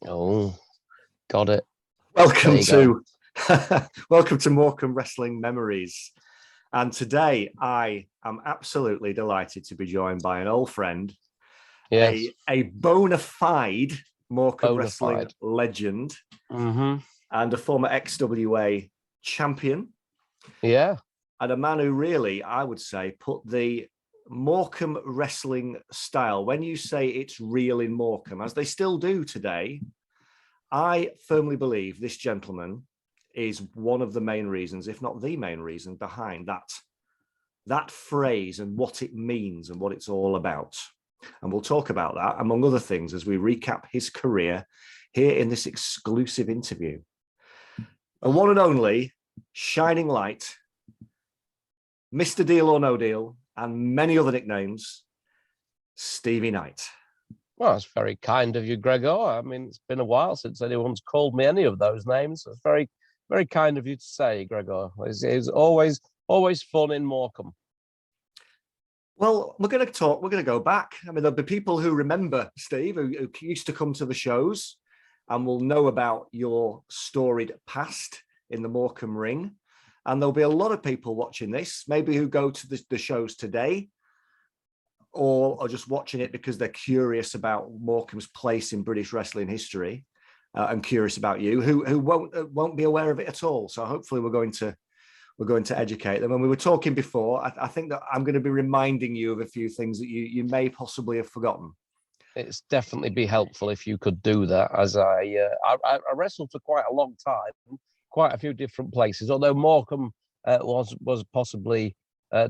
Oh, got it. Welcome to welcome to Morecambe Wrestling Memories. And today I am absolutely delighted to be joined by an old friend, yes. a bona fide Morecambe Wrestling legend, and a former XWA champion. Yeah. And a man who really, I would say, put the Morecambe wrestling style, when you say it's real in Morecambe, as they still do today, I firmly believe this gentleman is one of the main reasons, if not the main reason, behind that phrase and what it means and what it's all about. And we'll talk about that, among other things, as we recap his career here in this exclusive interview. A one and only Shining Light, Mr. Deal or No Deal, and many other nicknames, Stevie Knight. Well, it's very kind of you, Gregor. I mean, it's been a while since anyone's called me any of those names. It's very, very kind of you to say, Gregor. It's always fun in Morecambe. Well, we're going to go back. I mean, there'll be people who remember, Steve, who used to come to the shows and will know about your storied past in the Morecambe ring. And there'll be a lot of people watching this, maybe who go to the shows today, or are just watching it because they're curious about Morecambe's place in British wrestling history, and curious about you, who won't be aware of it at all. So hopefully we're going to educate them. And we were talking before. I think that I'm going to be reminding you of a few things that you may possibly have forgotten. It's definitely be helpful if you could do that, as I wrestled for quite a long time, quite a few different places. Although Morecambe was possibly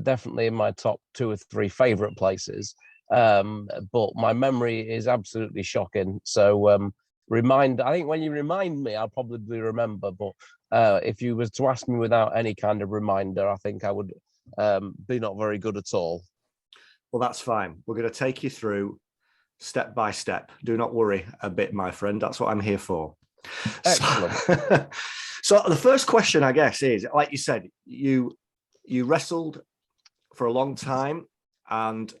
definitely in my top 2 or 3 favorite places, but my memory is absolutely shocking. So I think when you remind me, I'll probably remember. But if you was to ask me without any kind of reminder, I think I would be not very good at all. Well, that's fine. We're going to take you through step by step. Do not worry a bit, my friend. That's what I'm here for. Excellent. So the first question, I guess, is, like you said, you wrestled for a long time, and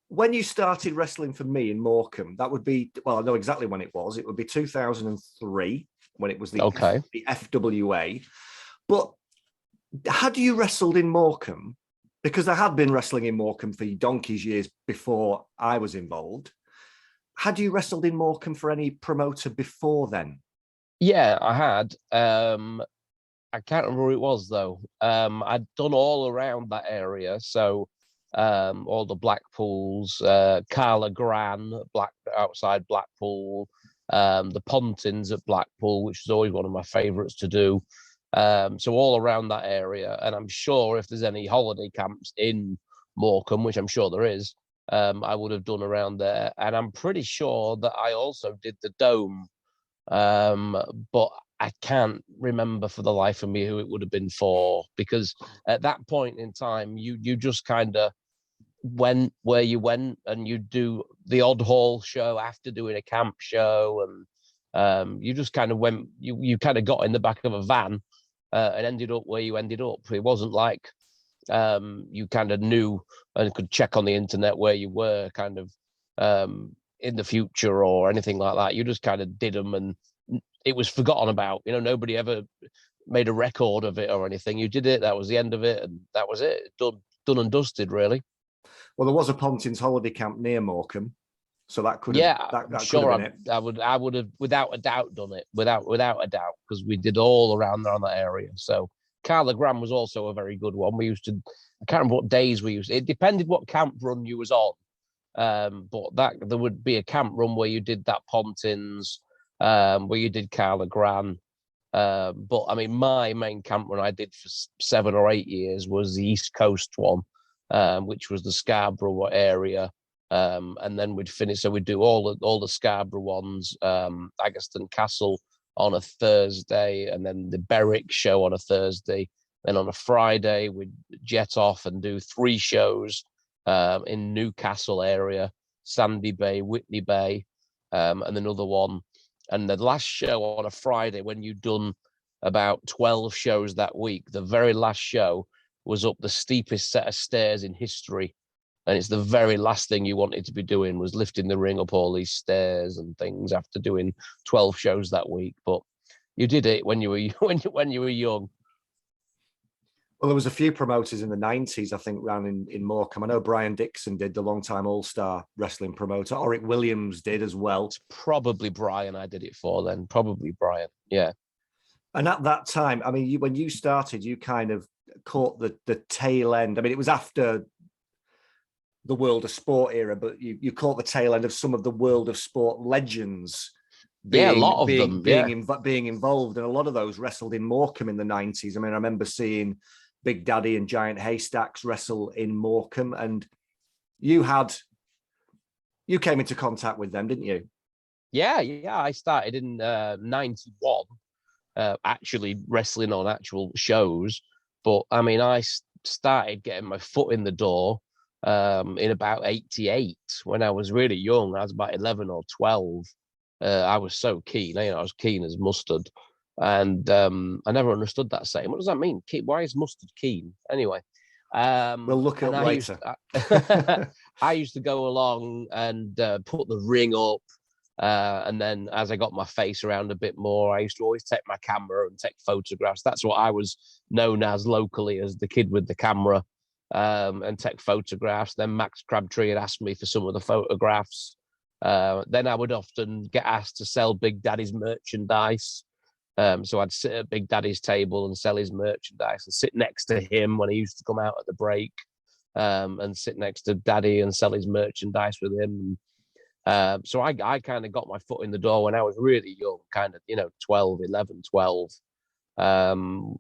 when you started wrestling for me in Morecambe, that would be, well, I know exactly when it was. It would be 2003 when it was the FWA. But had you wrestled in Morecambe? Because I had been wrestling in Morecambe for donkey's years before I was involved. Had you wrestled in Morecambe for any promoter before then? Yeah, I had. I can't remember who it was though. I'd done all around that area, so all the Blackpools, Carla Gran, outside Blackpool, the Pontins at Blackpool, which is always one of my favourites to do. So all around that area, and I'm sure if there's any holiday camps in Morecambe, which I'm sure there is, I would have done around there. And I'm pretty sure that I also did the Dome, but I can't remember for the life of me who it would have been for, because at that point in time, you just kind of went where you went, and you do the odd hall show after doing a camp show, and you just kind of went. You kind of got in the back of a van and ended up where you ended up. It wasn't like you kind of knew and could check on the internet where you were kind of in the future or anything like that. You just kind of did them, and it was forgotten about. You know, nobody ever made a record of it or anything. You did it, that was the end of it, and that was it. Done and dusted, really. Well, there was a Pontins holiday camp near Morecambe, so that could have, that sure could have been it. I would have without a doubt done it, without a doubt, because we did all around there on that area. So Carla Graham was also a very good one. We used to, I can't remember what days we used. It depended what camp run you was on. But there would be a camp run where you did that Pontins, where you did Carla Gran. But I mean, my main camp run I did for 7 or 8 years was the East Coast one, which was the Scarborough area. And then we'd finish, so we'd do all the Scarborough ones, Aggerston Castle on a Thursday, and then the Berwick show on a Thursday. Then on a Friday, we'd jet off and do 3 shows in Newcastle area, Sandy Bay, Whitney Bay, and another one. And the last show on a Friday, when you'd done about 12 shows that week, the very last show was up the steepest set of stairs in history And it's the very last thing you wanted to be doing was lifting the ring up all these stairs and things after doing 12 shows that week. But you did it when you were when you were young. Well, there was a few promoters in the 90s, I think, ran in Morecambe. I know Brian Dixon did, the long-time All-Star wrestling promoter. Oric Williams did as well. It's probably Brian I did it for then. Probably Brian, yeah. And at that time, I mean, when you started, you kind of caught the tail end. I mean, it was after the World of Sport era, but you caught the tail end of some of the World of Sport legends. A lot of them being involved, and a lot of those wrestled in Morecambe in the 90s. I mean, I remember seeing Big Daddy and Giant Haystacks wrestle in Morecambe, and you came into contact with them, didn't you? Yeah. I started in 91, actually wrestling on actual shows. But I mean, I started getting my foot in the door in about 88 when I was really young. I was about 11 or 12. I was so keen, I was keen as mustard. And I never understood that saying. What does that mean? Why is mustard keen? Anyway. We'll look at later. I used to go along and put the ring up. And then as I got my face around a bit more, I used to always take my camera and take photographs. That's what I was known as locally, as the kid with the camera, and take photographs. Then Max Crabtree had asked me for some of the photographs. Then I would often get asked to sell Big Daddy's merchandise. So I'd sit at Big Daddy's table and sell his merchandise and sit next to him when he used to come out at the break, and sit next to Daddy and sell his merchandise with him. So I kind of got my foot in the door when I was really young, kind of, 11, 12.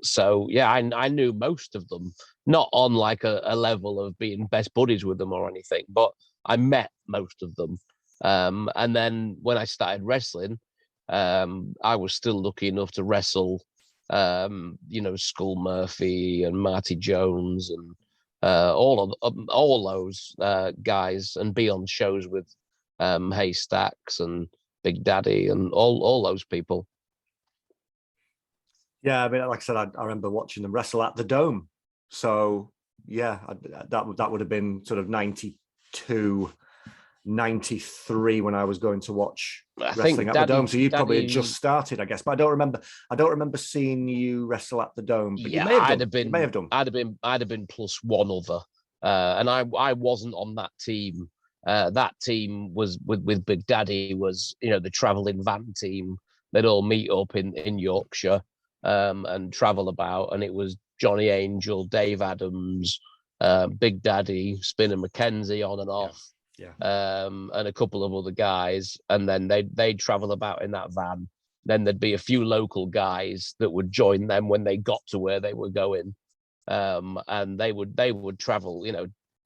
So yeah, I knew most of them, not on like a level of being best buddies with them or anything, but I met most of them. And then when I started wrestling, I was still lucky enough to wrestle, Skull Murphy and Marty Jones and all those guys, and be on shows with Haystacks and Big Daddy and all those people. Yeah, I mean, like I said, I remember watching them wrestle at the Dome. So yeah, that would have been sort of 92, 93 when I was going to watch wrestling at the Dome. So you probably had just started, I guess. But I don't remember seeing you wrestle at the Dome. But yeah, you may have done. I'd have been plus one other, and I wasn't on that team. That team was with Big Daddy was the traveling van team. They'd all meet up in Yorkshire and travel about, and it was Johnny Angel, Dave Adams, Big Daddy, Spinner McKenzie on and off. Yeah. And a couple of other guys, and then they'd travel about in that van. Then there'd be a few local guys that would join them when they got to where they were going, and they would travel,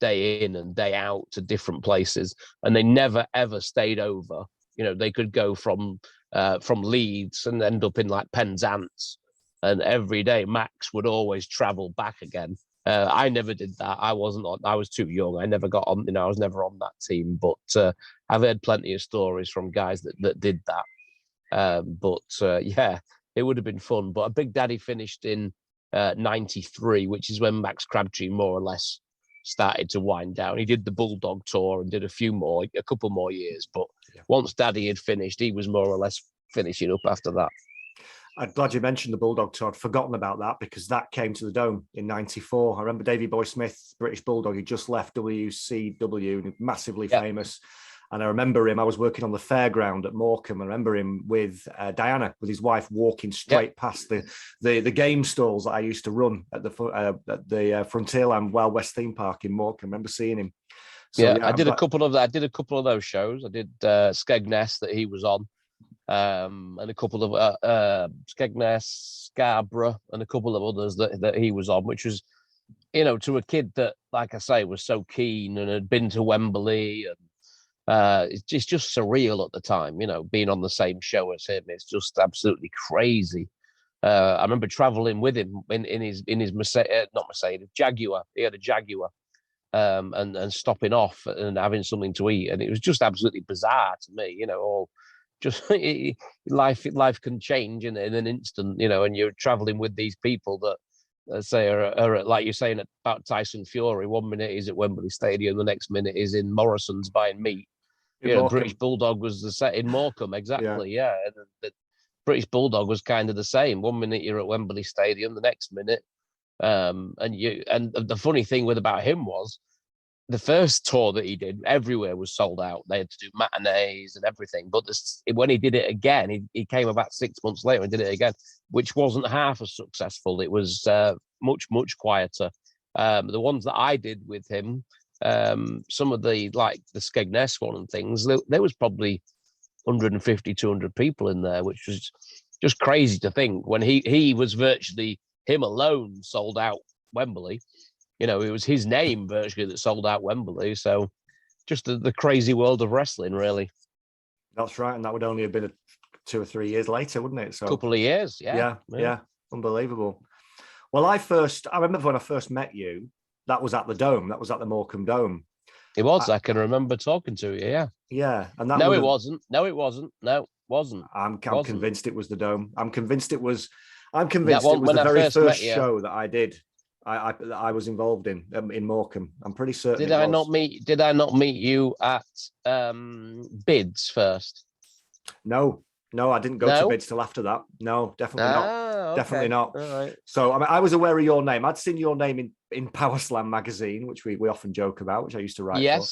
day in and day out to different places, and they never ever stayed over. They could go from Leeds and end up in like Penzance, and every day Max would always travel back again. I never did that. I was too young. I never got on, I was never on that team, but I've heard plenty of stories from guys that did that. Yeah, it would have been fun. But a Big Daddy finished in 93, which is when Max Crabtree more or less started to wind down. He did the Bulldog tour and did a couple more years. But once Daddy had finished, he was more or less finishing up after that. I'm glad you mentioned the Bulldog tour. I'd forgotten about that because that came to the Dome in 94. I remember Davey Boy Smith, British Bulldog, he just left WCW, massively famous. And I remember him, I was working on the fairground at Morecambe. I remember him with Diana, with his wife, walking straight past the game stalls that I used to run at the Frontierland Wild West theme park in Morecambe. I remember seing him. So, I did a couple of those shows. I did Skegness that he was on. And a couple of Skegness, Scarborough, and a couple of others that he was on, which was, to a kid that, like I say, was so keen and had been to Wembley, and it's just surreal at the time, being on the same show as him. It's just absolutely crazy. I remember traveling with him in his Mercedes, Jaguar. He had a Jaguar, and stopping off and having something to eat, and it was just absolutely bizarre to me. All. Just life can change in an instant, and you're traveling with these people that let's say, or like you're saying about Tyson Fury, 1 minute he's at Wembley Stadium, the next minute he's in Morrison's buying meat. British Bulldog was the set in Morecambe, exactly. Yeah, the British Bulldog was kind of the same. 1 minute you're at Wembley Stadium, the next minute, and the funny thing about him was the first tour that he did, everywhere was sold out. They had to do matinees and everything. But when he did it again, he came about 6 months later and did it again, which wasn't half as successful. It was much, much quieter. The ones that I did with him, some of the Skegness one and things, there was probably 150, 200 people in there, which was just crazy to think when he was virtually, him alone sold out Wembley. It was his name virtually that sold out Wembley. So just the crazy world of wrestling, really. That's right. And that would only have been 2 or 3 years later, wouldn't it? So a couple of years. Yeah. Unbelievable. Well, I remember when I first met you, that was at the Dome. That was at the Morecambe Dome. It was. I can remember talking to you. Yeah. Yeah. And that No, it wasn't. No, it wasn't. No, it wasn't. I'm convinced it was the Dome. I'm convinced it was the very first show that I did. I was involved in Morecambe. I'm pretty certain. Did I not meet you at Bids first? No, I didn't go to Bids till after that. No, definitely not. Okay. Definitely not. All right. So I was aware of your name. I'd seen your name in Power Slam magazine, which we often joke about, which I used to write for.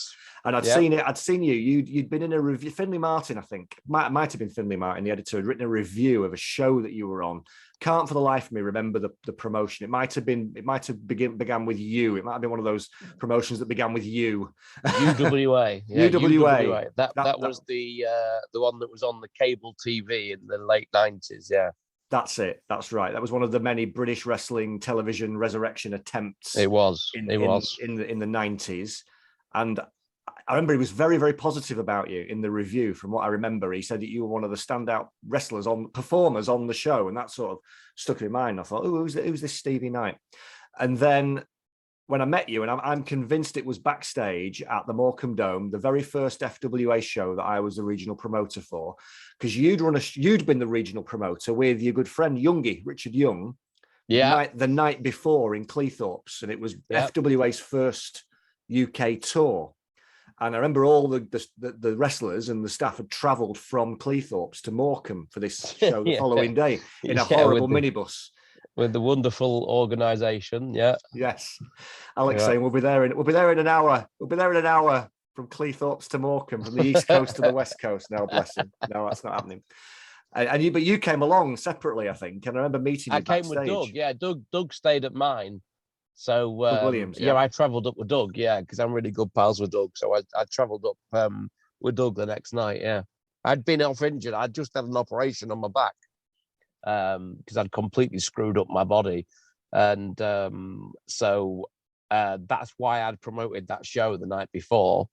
And I'd seen it. I'd seen you. You'd been in a review. Finley Martin, I think, might have been Finley Martin, the editor, had written a review of a show that you were on. Can't for the life of me remember the promotion. It might have began with you. It might have been one of those promotions that began with you. UWA. Yeah, UWA. That was the one that was on the cable TV in the late 90s. Yeah. That's it. That's right. That was one of the many British wrestling television resurrection attempts. It was. In the 90s, and I remember he was very, very positive about you in the review. From what I remember, he said that you were one of the standout performers on the show, and that sort of stuck in mind. I thought, oh, who's this Stevie Knight? And then when I met you, and I'm convinced it was backstage at the Morecambe Dome, the very first FWA show that I was the regional promoter for, because you'd been the regional promoter with your good friend Youngy, Richard Young, the night before in Cleethorpes, and it was FWA's first UK tour. And I remember all the wrestlers and the staff had travelled from Cleethorpes to Morecambe for this show the following day in a horrible minibus. With the wonderful organisation, Yes. Alex saying we'll be there in an hour. We'll be there in an hour from Cleethorpes to Morecambe, from the East Coast to the West Coast. No, bless him. No, that's not happening. But you came along separately, I think. And I remember meeting you backstage. I came with Doug. Yeah, Doug stayed at mine. So Williams, I travelled up with Doug, because I'm really good pals with Doug. So I travelled up with Doug the next night. Yeah, I'd been off injured. I'd just had an operation on my back because I'd completely screwed up my body, and so that's why I'd promoted that show the night before.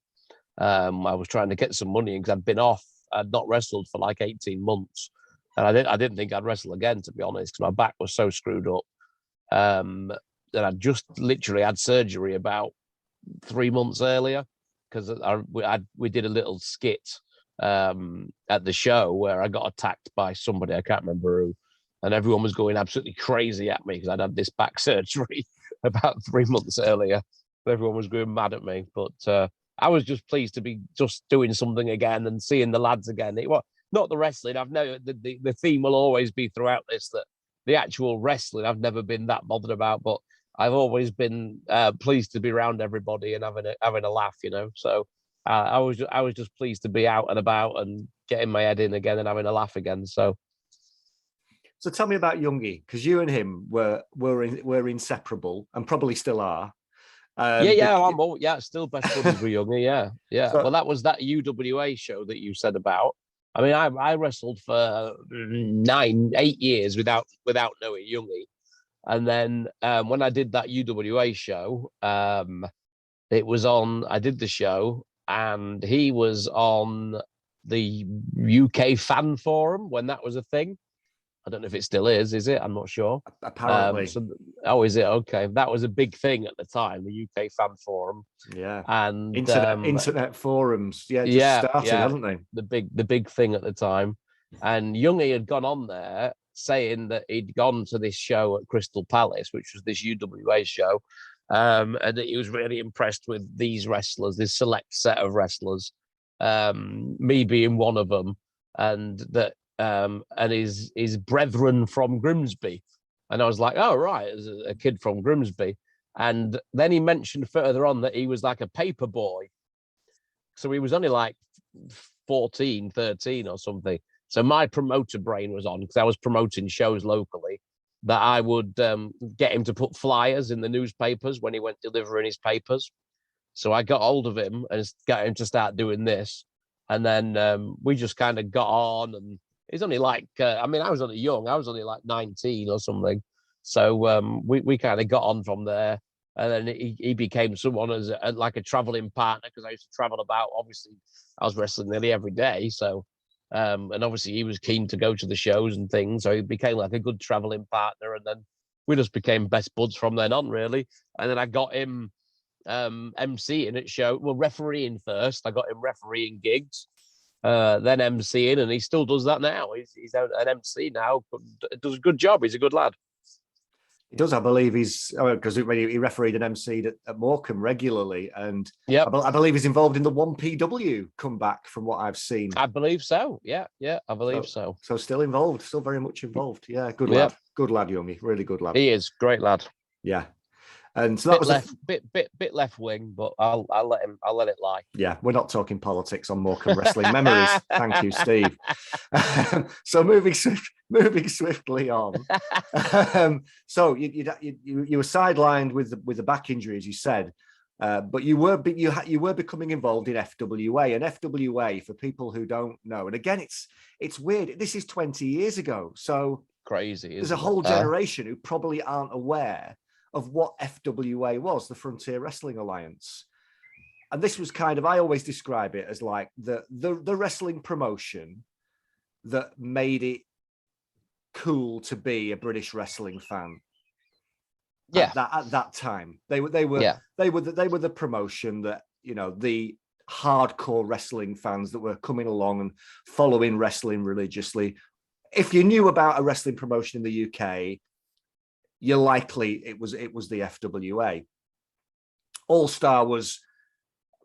I was trying to get some money because I'd been off. I'd not wrestled for like 18 months, and I didn't think I'd wrestle again, to be honest, because my back was so screwed up. That I just literally had surgery about 3 months earlier, because we did a little skit at the show where I got attacked by somebody, I can't remember who, and everyone was going absolutely crazy at me because I'd had this back surgery about 3 months earlier. Everyone was going mad at me, but I was just pleased to be just doing something again and seeing the lads again. It was not the wrestling. I've never the theme will always be throughout this that the actual wrestling I've never been that bothered about, but I've always been pleased to be around everybody and having a laugh, So I was just pleased to be out and about and getting my head in again and having a laugh again. So tell me about Youngy, because you and him were inseparable and probably still are. Still best buddies with Youngy. Yeah. So, well, that was that UWA show that you said about. I mean, I wrestled for 8 years without knowing Youngy. And then when I did that UWA show, it was on, I did the show and he was on the UK fan forum when that was a thing. I don't know if it still is it? I'm not sure. Apparently. Is it? Okay. That was a big thing at the time, the UK fan forum. Yeah. And internet forums. Started, hadn't they? The big thing at the time. And Youngy had gone on there saying that he'd gone to this show at Crystal Palace, which was this UWA show, and that he was really impressed with these wrestlers, this select set of wrestlers, me being one of them, and that and his brethren from Grimsby. And I was like, oh, right, as a kid from Grimsby. And then he mentioned further on that he was like a paper boy. So he was only like 14, 13 or something. So my promoter brain was on, because I was promoting shows locally, that I would get him to put flyers in the newspapers when he went delivering his papers. So I got hold of him and got him to start doing this. And then we just kind of got on, and he's only like, I mean, I was only young. I was only like 19 or something. So we kind of got on from there. And then he became someone as like a traveling partner, because I used to travel about. Obviously, I was wrestling nearly every day. So, and obviously he was keen to go to the shows and things. So he became like a good traveling partner. And then we just became best buds from then on, really. And then I got him MCing at show, well, refereeing first. I got him refereeing gigs, then MCing, and he still does that now. He's an MC now. Does a good job. He's a good lad. He does, I believe. He's because he refereed and MC'd at Morecambe regularly, and yep. I believe he's involved in the 1PW comeback from what I've seen. I believe so. Yeah, I believe so. So still involved, still very much involved. Yeah, good lad, good lad, Youngy, really good lad. He is great lad. Yeah, and so that was bit left wing, but I'll let it lie. Yeah, we're not talking politics on Morecambe Wrestling Memories. Thank you, Steve. So moving swiftly on. So you were sidelined with the back injury, as you said, but you were becoming involved in FWA. And FWA, for people who don't know, and again, it's weird. This is 20 years ago, so crazy. There's a whole generation who probably aren't aware of what FWA was, the Frontier Wrestling Alliance. And this was kind of, I always describe it as like the wrestling promotion that made it cool to be a British wrestling fan. Yeah. At that time, they were the promotion that, you know, the hardcore wrestling fans that were coming along and following wrestling religiously. If you knew about a wrestling promotion in the UK, you're likely it was the FWA. All Star was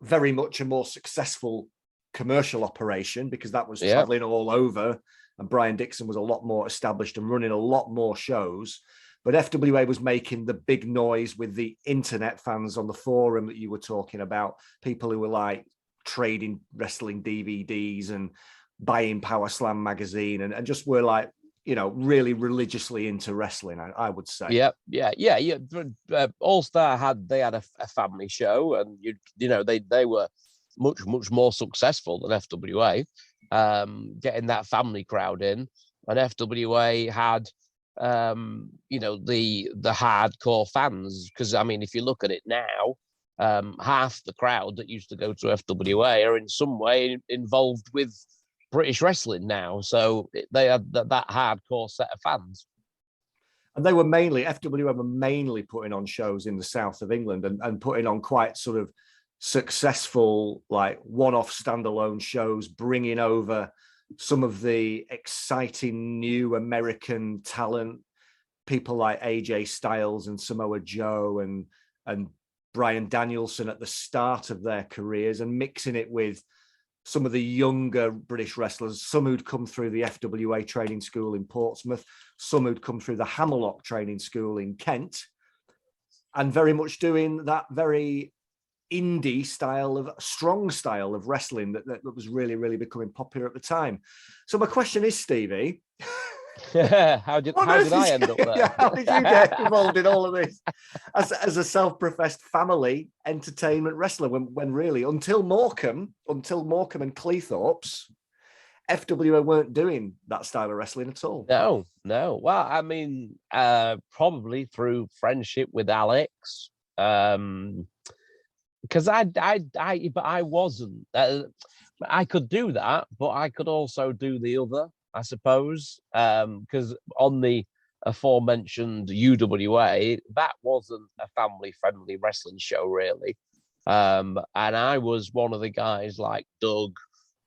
very much a more successful commercial operation, because that was traveling all over, and Brian Dixon was a lot more established and running a lot more shows. But FWA was making the big noise with the internet fans on the forum that you were talking about, people who were like trading wrestling DVDs and buying Power Slam magazine, and just were like, you know, really religiously into wrestling, I would say. Yeah. All Star had a family show, and you know they were much more successful than FWA, getting that family crowd in. And FWA had you know, the hardcore fans, because I mean, if you look at it now, half the crowd that used to go to FWA are in some way involved with British wrestling now, so they had that hardcore set of fans. And they were FWA were mainly putting on shows in the south of England, and putting on quite sort of successful, like one-off standalone shows, bringing over some of the exciting new American talent, people like AJ Styles and Samoa Joe and Bryan Danielson at the start of their careers, and mixing it with some of the younger British wrestlers, some who'd come through the FWA training school in Portsmouth, some who'd come through the Hammerlock training school in Kent, and very much doing that very indie strong style of wrestling that was really, really becoming popular at the time. So my question is, Stevie, how did I end up there? How did you get involved in all of this as a self-professed family entertainment wrestler, when really until Morecambe and Cleethorpes, FWA weren't doing that style of wrestling at all? No. Well, I mean, probably through friendship with Alex, because I wasn't. I could do that, but I could also do the other, I suppose, because on the aforementioned UWA, that wasn't a family-friendly wrestling show, really. And I was one of the guys like Doug,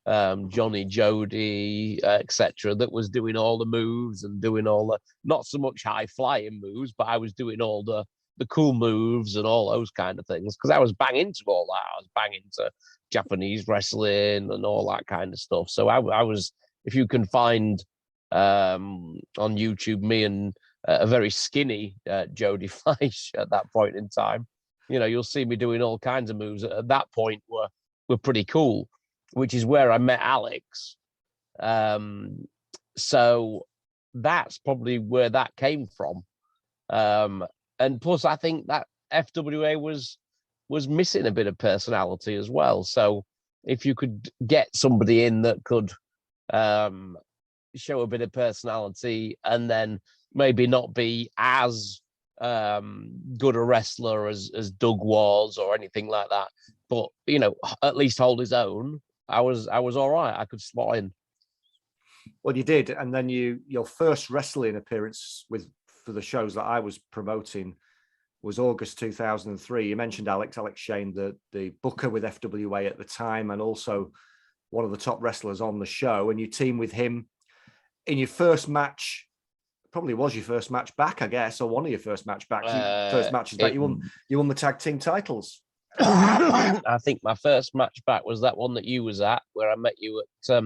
Jonny, Jody, etc., that was doing all the moves and doing all the, not so much high flying moves, but I was doing all the cool moves and all those kind of things, because I was banging into all that. I was banging into Japanese wrestling and all that kind of stuff. So I was, if you can find on YouTube me and a very skinny Jody Fleisch at that point in time, you know, you'll see me doing all kinds of moves at that point were pretty cool, which is where I met Alex. So that's probably where that came from. And plus, I think that FWA was missing a bit of personality as well. So if you could get somebody in that could show a bit of personality and then maybe not be as good a wrestler as Doug was or anything like that, but you know, at least hold his own, I was all right. I could slot in. Well, you did, and then your first wrestling appearance for the shows that I was promoting was August 2003. You mentioned Alex Shane, the booker with FWA at the time, and also one of the top wrestlers on the show. And you teamed with him in your first match. Probably was your first match back, I guess, or one of your first match backs. First matches back. You won the tag team titles. I think my first match back was that one that you was at, where I met you at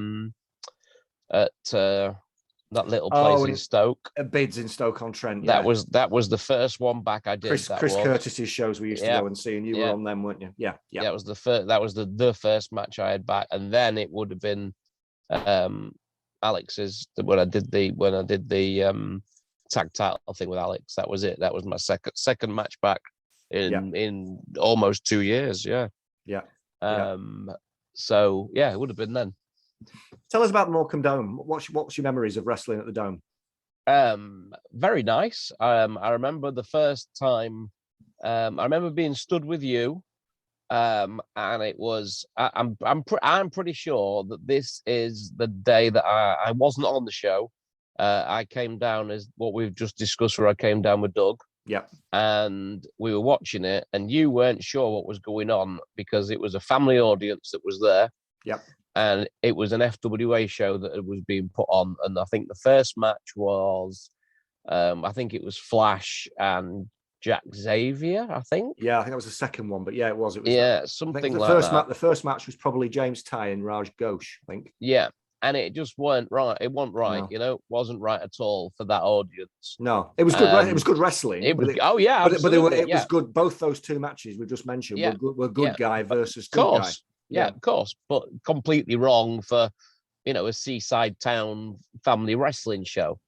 that little place in Stoke. Bids in Stoke-on-Trent. Yeah. That was the first one back I did. Chris Curtis's shows we used to go and see, and you were on them, weren't you? Yeah. That was the first. That was the first match I had back, and then it would have been Alex's when I did the tag title thing with Alex. That was it. That was my second match back in almost 2 years. Yeah. So yeah, it would have been then. Tell us about Morecambe Dome. What's your memories of wrestling at the Dome? Very nice. I remember the first time. I remember being stood with you, and it was. I'm pretty sure that this is the day that I wasn't on the show. I came down as what we've just discussed, where I came down with Doug. Yeah. And we were watching it, and you weren't sure what was going on because it was a family audience that was there. Yeah. And it was an FWA show that was being put on. And I think the first match was, I think it was Flash and Jack Xavier, I think. Yeah, I think that was the second one, but yeah, it was. Something like that. The first match was probably James Ty and Raj Ghosh, I think. Yeah. And it just weren't right. It wasn't right, No. It wasn't right at all for that audience. No, it was good. It was good wrestling. It was good. Both those two matches we just mentioned were good guy versus good guy. Yeah, of course, but completely wrong for, a seaside town family wrestling show.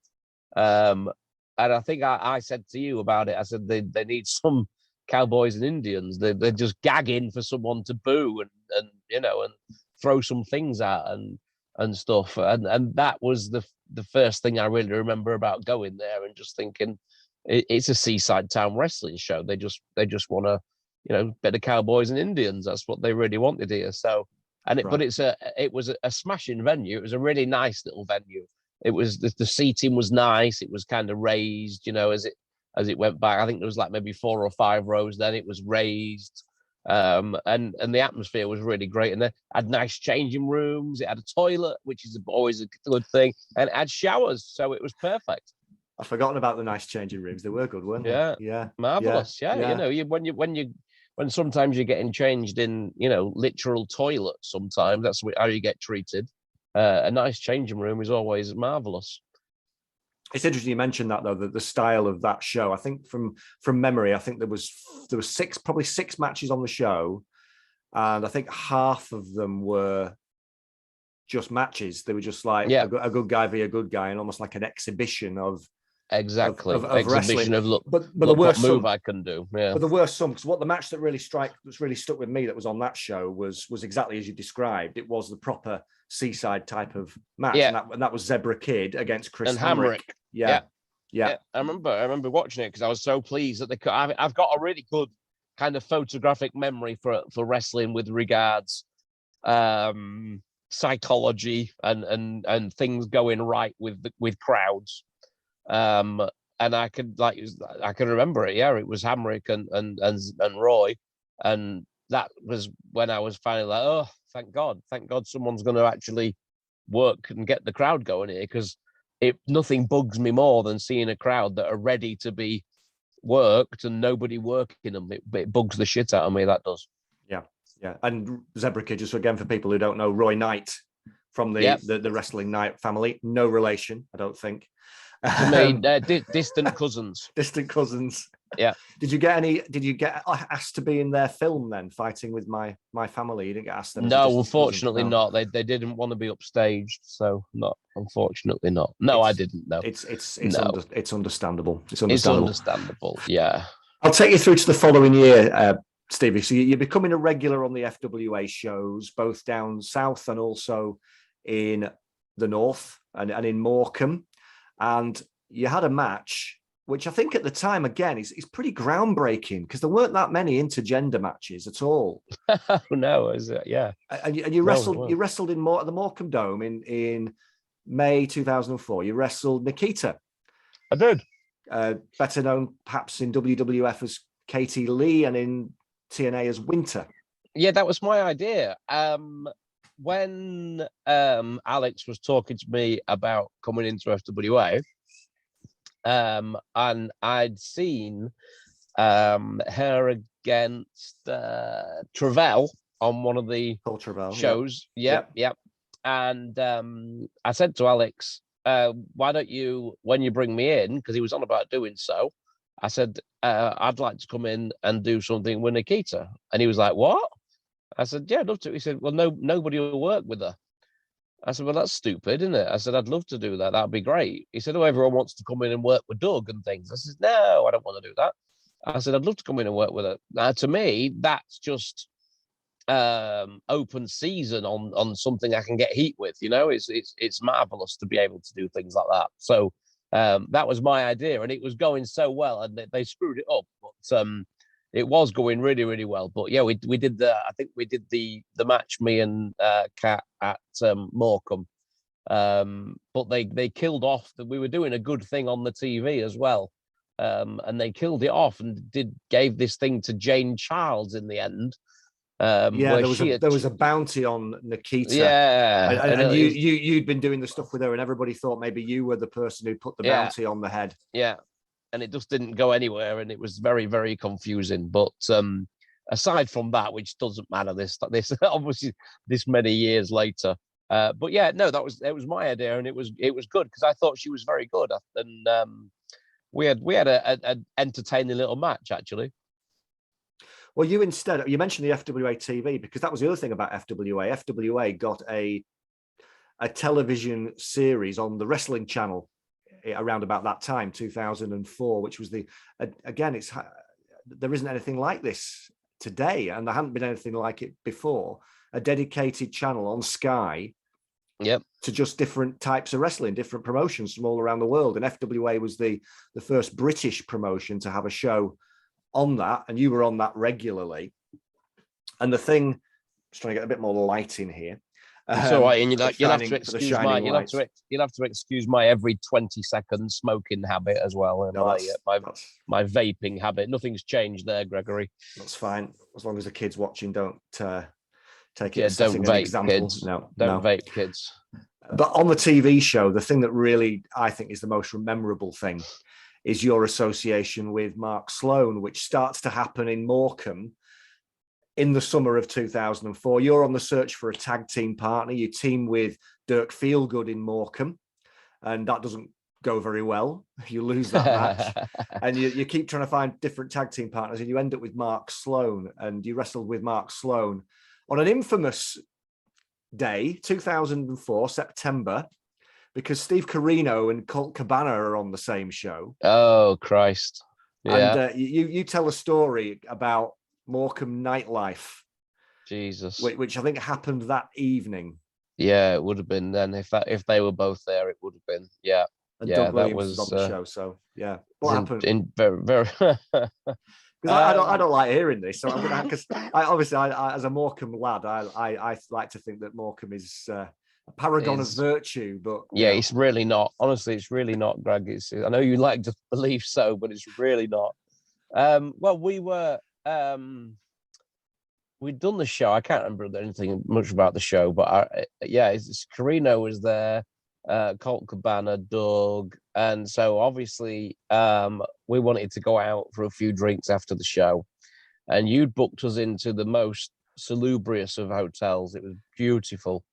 And I think I said to you about it. I said they need some cowboys and Indians. They're just gagging for someone to boo and throw some things at and stuff. And that was the first thing I really remember about going there and just thinking it's a seaside town wrestling show. They just want to, bit of cowboys and Indians. That's what they really wanted here. So, but it was a smashing venue. It was a really nice little venue. It was the seating was nice. It was kind of raised, as it went back. I think there was like maybe 4 or 5 rows. Then it was raised, and the atmosphere was really great. And it had nice changing rooms. It had a toilet, which is always a good thing, and it had showers, so it was perfect. I've forgotten about the nice changing rooms. They were good, weren't they? Yeah, marvelous. Yeah. When sometimes you're getting changed in, literal toilets, sometimes that's how you get treated. A nice changing room is always marvelous. It's interesting you mentioned that, though, the style of that show. I think from memory, I think there was probably 6 matches on the show, and I think half of them were just matches. They were just like a good guy v a good guy, and almost like an exhibition of exhibition of wrestling. Of look, but there were some move I can do. Yeah, but there were some, because what the match that really stuck with me that was on that show was exactly as you described. It was the proper seaside type of match, and that was Zebra Kid against Chris and Hamrick. Yeah. I remember watching it because I was so pleased that I've got a really good kind of photographic memory for wrestling with regards psychology and things going right with crowds. And I can remember it. Yeah, it was Hamrick and Roy, and that was when I was finally like, oh, Thank God someone's going to actually work and get the crowd going here, because nothing bugs me more than seeing a crowd that are ready to be worked and nobody working them. It bugs the shit out of me, that does. Yeah. And Zebrika, just again for people who don't know, Roy Knight from the Wrestling Knight family, no relation, I don't think. To me, distant cousins. Distant cousins. Yeah. Did you get asked to be in their film then, fighting with my family? You didn't get asked them? No, unfortunately not. They didn't want to be upstaged, so not. Unfortunately not. No, I didn't. No. It's understandable. It's understandable. Yeah. I'll take you through to the following year, Stevie. So you're becoming a regular on the FWA shows, both down south and also in the north and in Morecambe. And you had a match, which I think at the time, again, is pretty groundbreaking, because there weren't that many intergender matches at all. No, is it? Yeah. And you wrestled in the Morecambe Dome in May 2004. You wrestled Nikita. I did. Better known perhaps in WWF as Katie Lea and in TNA as Winter. Yeah, that was my idea. When Alex was talking to me about coming into FWA, and I'd seen her against Travell on one of the shows. Yep. And I said to Alex, why don't you, when you bring me in, because he was on about doing so, I said, I'd like to come in and do something with Nikita. And he was like, what? I said, yeah, I'd love to. He said, well, nobody will work with her. I said, well, that's stupid, isn't it? I said, I'd love to do that. That'd be great. He said, oh, everyone wants to come in and work with Doug and things. I said, no, I don't want to do that. I said, I'd love to come in and work with her. Now, to me, that's just open season on something I can get heat with. You know, it's marvelous to be able to do things like that. So that was my idea, and it was going so well, and they screwed it up. But it was going really, really well. But yeah, we did the match, me and Kat at Morecambe. But they killed off we were doing a good thing on the TV as well. And they killed it off and gave this thing to Jane Childs in the end. There was a bounty on Nikita. Yeah, and you'd been doing the stuff with her, and everybody thought maybe you were the person who put the bounty on the head. Yeah, and it just didn't go anywhere, and it was very, very confusing. But aside from that, which doesn't matter, this obviously this many years later. But yeah, no, it was my idea, and it was good because I thought she was very good, and we had an entertaining little match actually. Well, you mentioned the FWA TV, because that was the other thing about FWA. FWA got a television series on the Wrestling Channel around about that time, 2004, which was there isn't anything like this today, and there hadn't been anything like it before. A dedicated channel on Sky, to just different types of wrestling, different promotions from all around the world. And FWA was the first British promotion to have a show on that, and you were on that regularly. And the thing, just trying to get a bit more light in here. It's all right, and you'll have to excuse my every 20 seconds smoking habit as well, and my vaping habit. Nothing's changed there, Gregory. That's fine, as long as the kids watching don't take it. Yeah, don't vape, kids. No, don't vape, kids. But on the TV show, the thing that really I think is the most memorable thing is your association with Mark Sloan, which starts to happen in Morecambe in the summer of 2004. You're on the search for a tag team partner. You team with Dirk Feelgood in Morecambe, and that doesn't go very well. You lose that match, and you keep trying to find different tag team partners, and you end up with Mark Sloan, and you wrestled with Mark Sloan on an infamous day, 2004, September, because Steve Carino and Colt Cabana are on the same show. Oh, Christ. Yeah. And you tell a story about Morecambe nightlife. Jesus. Which I think happened that evening. Yeah, it would have been then. If they were both there, it would have been. Yeah. And Doug Williams was on the show, so yeah. What happened? Very because I don't like hearing this, so I'm gonna, because I as a Morecambe lad, I like to think that Morecambe is a paragon of virtue, but yeah, it's really not. Honestly, it's really not, Greg. I know you like to believe so, but it's really not. Well, we were we'd done the show. I can't remember anything much about the show, but Carino was there, Colt, Cabana, Doug, and so obviously we wanted to go out for a few drinks after the show, and you'd booked us into the most salubrious of hotels. It was beautiful.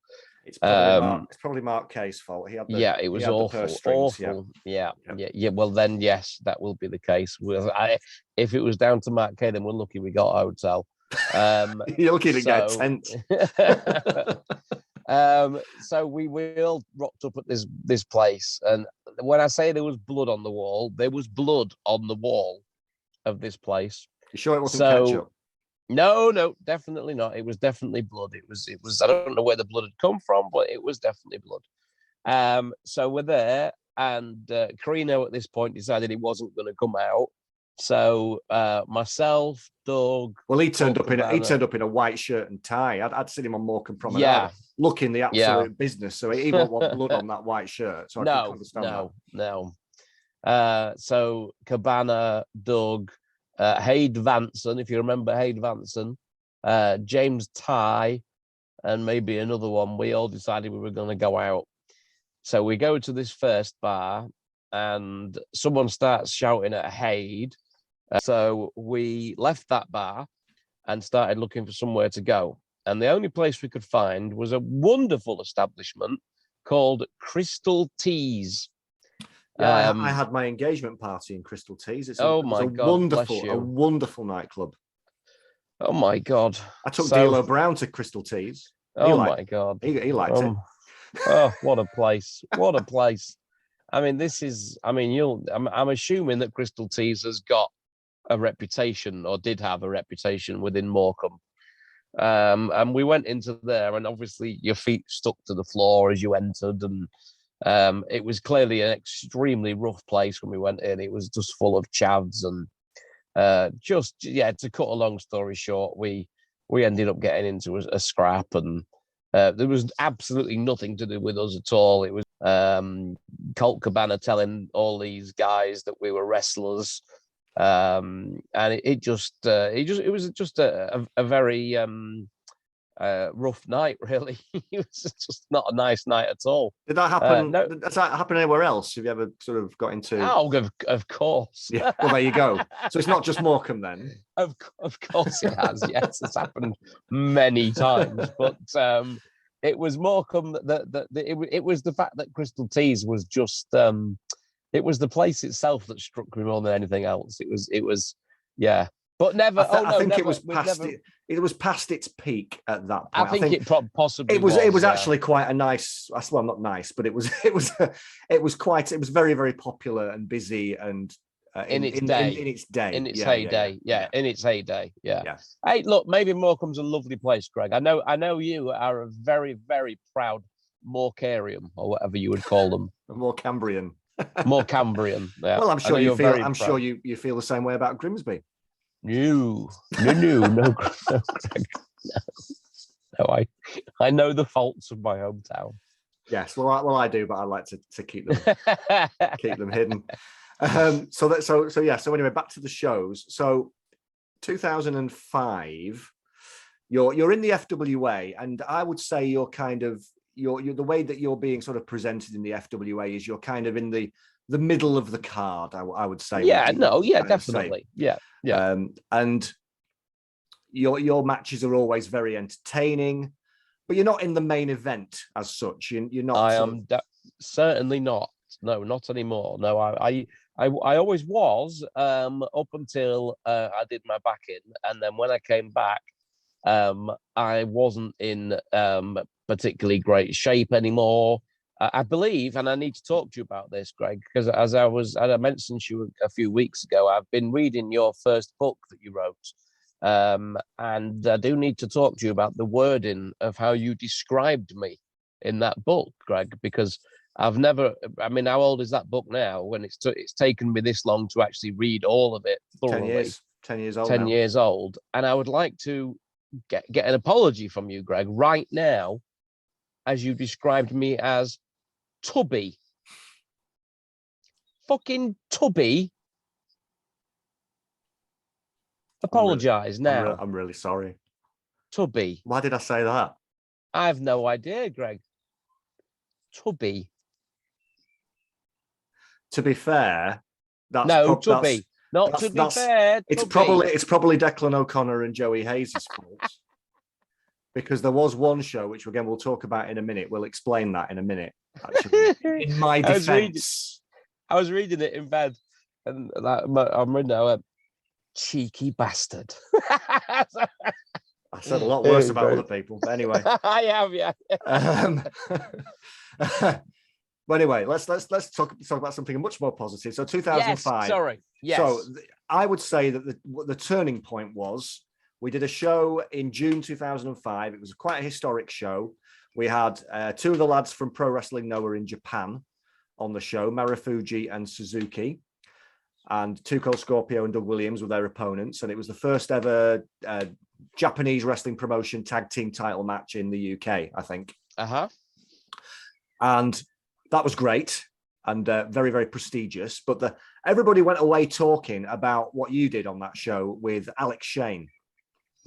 It's probably Mark Kay's fault. He had it was awful. Yeah. Well, then yes, that will be the case. If it was down to Mark Kay, then we're lucky we got a hotel. You're lucky to get a tent. So we all rocked up at this place, and when I say there was blood on the wall, there was blood on the wall of this place. You sure it wasn't ketchup? No, definitely not. It was definitely blood. It was. I don't know where the blood had come from, but it was definitely blood. So we're there, and Carino at this point decided he wasn't going to come out. So myself, Doug. Well, he turned up in a white shirt and tie. I'd seen him on Morecambe Promenade, looking the absolute business. So he won't want blood on that white shirt. So I can understand no. So Cabana, Doug. Hade Vansen, if you remember Hade Vansen, James Ty, and maybe another one. We all decided we were going to go out. So we go to this first bar, and someone starts shouting at Hade. So we left that bar and started looking for somewhere to go. And the only place we could find was a wonderful establishment called Crystal Teas. Yeah, I had my engagement party in Crystal Teas. It's a wonderful nightclub. Oh my God! I took D'Lo Brown to Crystal Teas. My God! He liked it. Oh, what a place! What a place! I mean, this is. I mean, I'm assuming that Crystal Teas has got a reputation, or did have a reputation within Morecambe. And we went into there, and obviously your feet stuck to the floor as you entered, and it was clearly an extremely rough place when we went in. It was just full of chavs, and to cut a long story short, we ended up getting into a scrap, and there was absolutely nothing to do with us at all. It was Colt Cabana telling all these guys that we were wrestlers, and it was just a very rough night, really. It was just not a nice night at all. Did that happen? No. Does that happen anywhere else? Have you ever sort of got into? Oh, of course. Yeah. Well, there you go. So it's not just Morecambe then. Of course it has. Yes, it's happened many times. But it was Morecambe it was the fact that Crystal Teas was just it was the place itself that struck me more than anything else. It was yeah. But never. I think it was past it. It was past its peak at that point. I think it possibly was. It was actually quite a nice. Well, not nice, but it was very, very popular and busy and in its heyday. Yeah. Hey, look, maybe Morecambe's a lovely place, Greg. I know you are a very, very proud Morecarian, or whatever you would call them. A Morecambrian. Morecambrian. Yeah. Well, I'm sure you feel. I'm sure you feel the same way about Grimsby. No, Greg. No, I know the faults of my hometown. Yes, well, I do, but I like to keep them hidden. So anyway, back to the shows. So 2005, you're in the FWA, and I would say you're kind of you're the way that you're being sort of presented in the FWA is you're kind of in the middle of the card. I would say. Yeah, definitely. Yeah. And your matches are always very entertaining, but you're not in the main event as such. You're not. I am certainly not. No, not anymore. No, I always was up until I did my back in, and then when I came back, I wasn't in particularly great shape anymore. I believe, and I need to talk to you about this, Greg, because as I mentioned to you a few weeks ago, I've been reading your first book that you wrote, and I do need to talk to you about the wording of how you described me in that book, Greg, because I've never. I mean, how old is that book now? When it's taken me this long to actually read all of it thoroughly. 10 years old. 10 years old, and I would like to get an apology from you, Greg, right now, as you described me as tubby. Fucking tubby. Apologize now. I'm really sorry. Tubby. Why did I say that? I have no idea, Greg. Tubby. To be fair, that's Tubby. Not to be fair. It's Tubby. probably Declan O'Connor and Joey Hayes' fault. Because there was one show, which again we'll talk about in a minute. We'll explain that in a minute. Actually, in my defence, I was reading it in bed, and I'm reading it. I went, cheeky bastard. I said a lot worse about other people, but anyway. I have, yeah. But anyway, let's talk about something much more positive. So 2005. Yes, sorry. Yes. So I would say that the turning point was we did a show in June 2005. It was quite a historic show. We had two of the lads from Pro Wrestling Noah in Japan on the show, Marufuji and Suzuki, and Tuco Scorpio and Doug Williams were their opponents. And it was the first ever Japanese wrestling promotion tag team title match in the UK, I think. Uh-huh. And that was great and very, very prestigious. But everybody went away talking about what you did on that show with Alex Shane.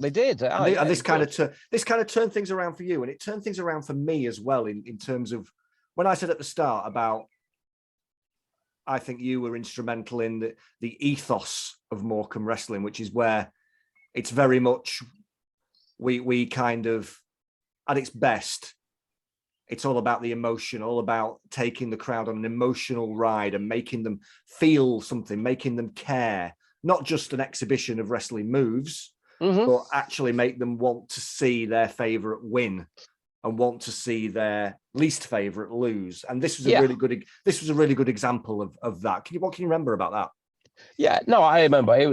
They did. And this kind of turned things around for you. And it turned things around for me as well in terms of when I said at the start about I think you were instrumental in the ethos of Morecambe Wrestling, which is where it's very much we kind of at its best. It's all about the emotion, all about taking the crowd on an emotional ride and making them feel something, making them care, not just an exhibition of wrestling moves, but actually make them want to see their favorite win and want to see their least favorite lose. And this was a really good example of that. What can you remember about that? Yeah, no, I remember I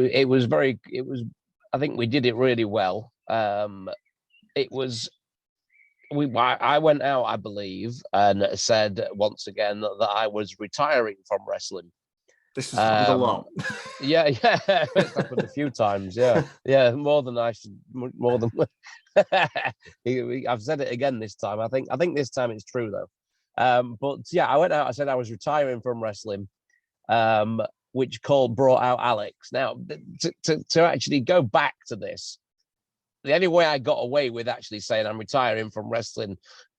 think we did it really well. I went out, I believe, and said once again that I was retiring from wrestling. This has happened a lot. Yeah, it's happened a few times. Yeah, more than I've said it again this time. I think this time it's true though. But yeah, I went out. I said I was retiring from wrestling, which Colt brought out Alex. Now, to actually go back to this, the only way I got away with actually saying I'm retiring from wrestling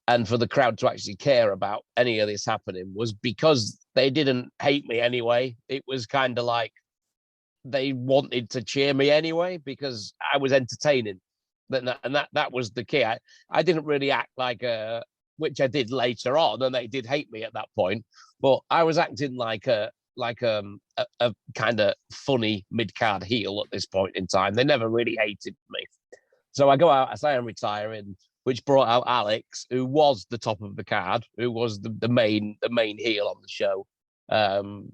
and for the crowd to actually care about any of this happening was because they didn't hate me anyway. It was kind of like they wanted to cheer me anyway because I was entertaining. And that was the key. I didn't really act like which I did later on, and they did hate me at that point. But I was acting like a kind of funny mid-card heel at this point in time. They never really hated me. So I go out, I say I'm retiring, which brought out Alex, who was the top of the card, who was the main heel on the show,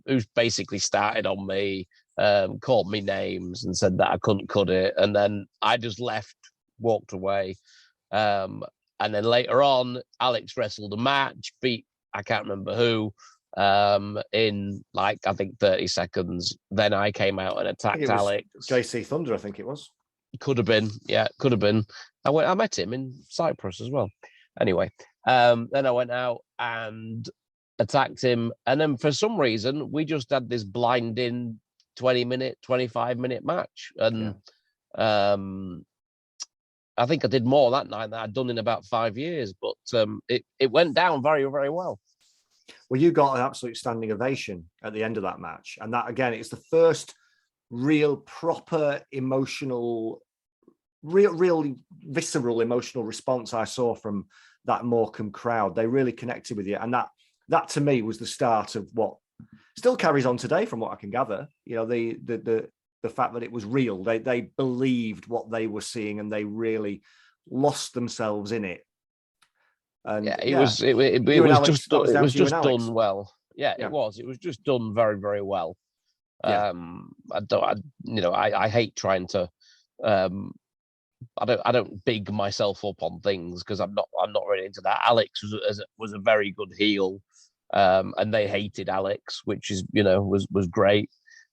who's basically started on me, called me names and said that I couldn't cut it. And then I just left, walked away. And then later on, Alex wrestled a match, beat, I can't remember who, in like, I think 30 seconds. Then I came out and attacked Alex. JC Thunder, I think it was. Could have been. I met him in Cyprus as well. Anyway, then I went out and attacked him. And then for some reason, we just had this blinding 20-minute, 25-minute match. And I think I did more that night than I'd done in about 5 years. But it went down very, very well. Well, you got an absolute standing ovation at the end of that match. And that, again, it's the first real proper emotional, real visceral emotional response I saw from that Morecambe crowd. They really connected with you. And that to me was the start of what still carries on today from what I can gather. You know, the fact that it was real. They believed what they were seeing and they really lost themselves in it. And it was just done well. Yeah, it was just done very, very well. I hate trying to I don't big myself up on things because I'm not really into that. Alex was a very good heel, and they hated Alex, which is was great.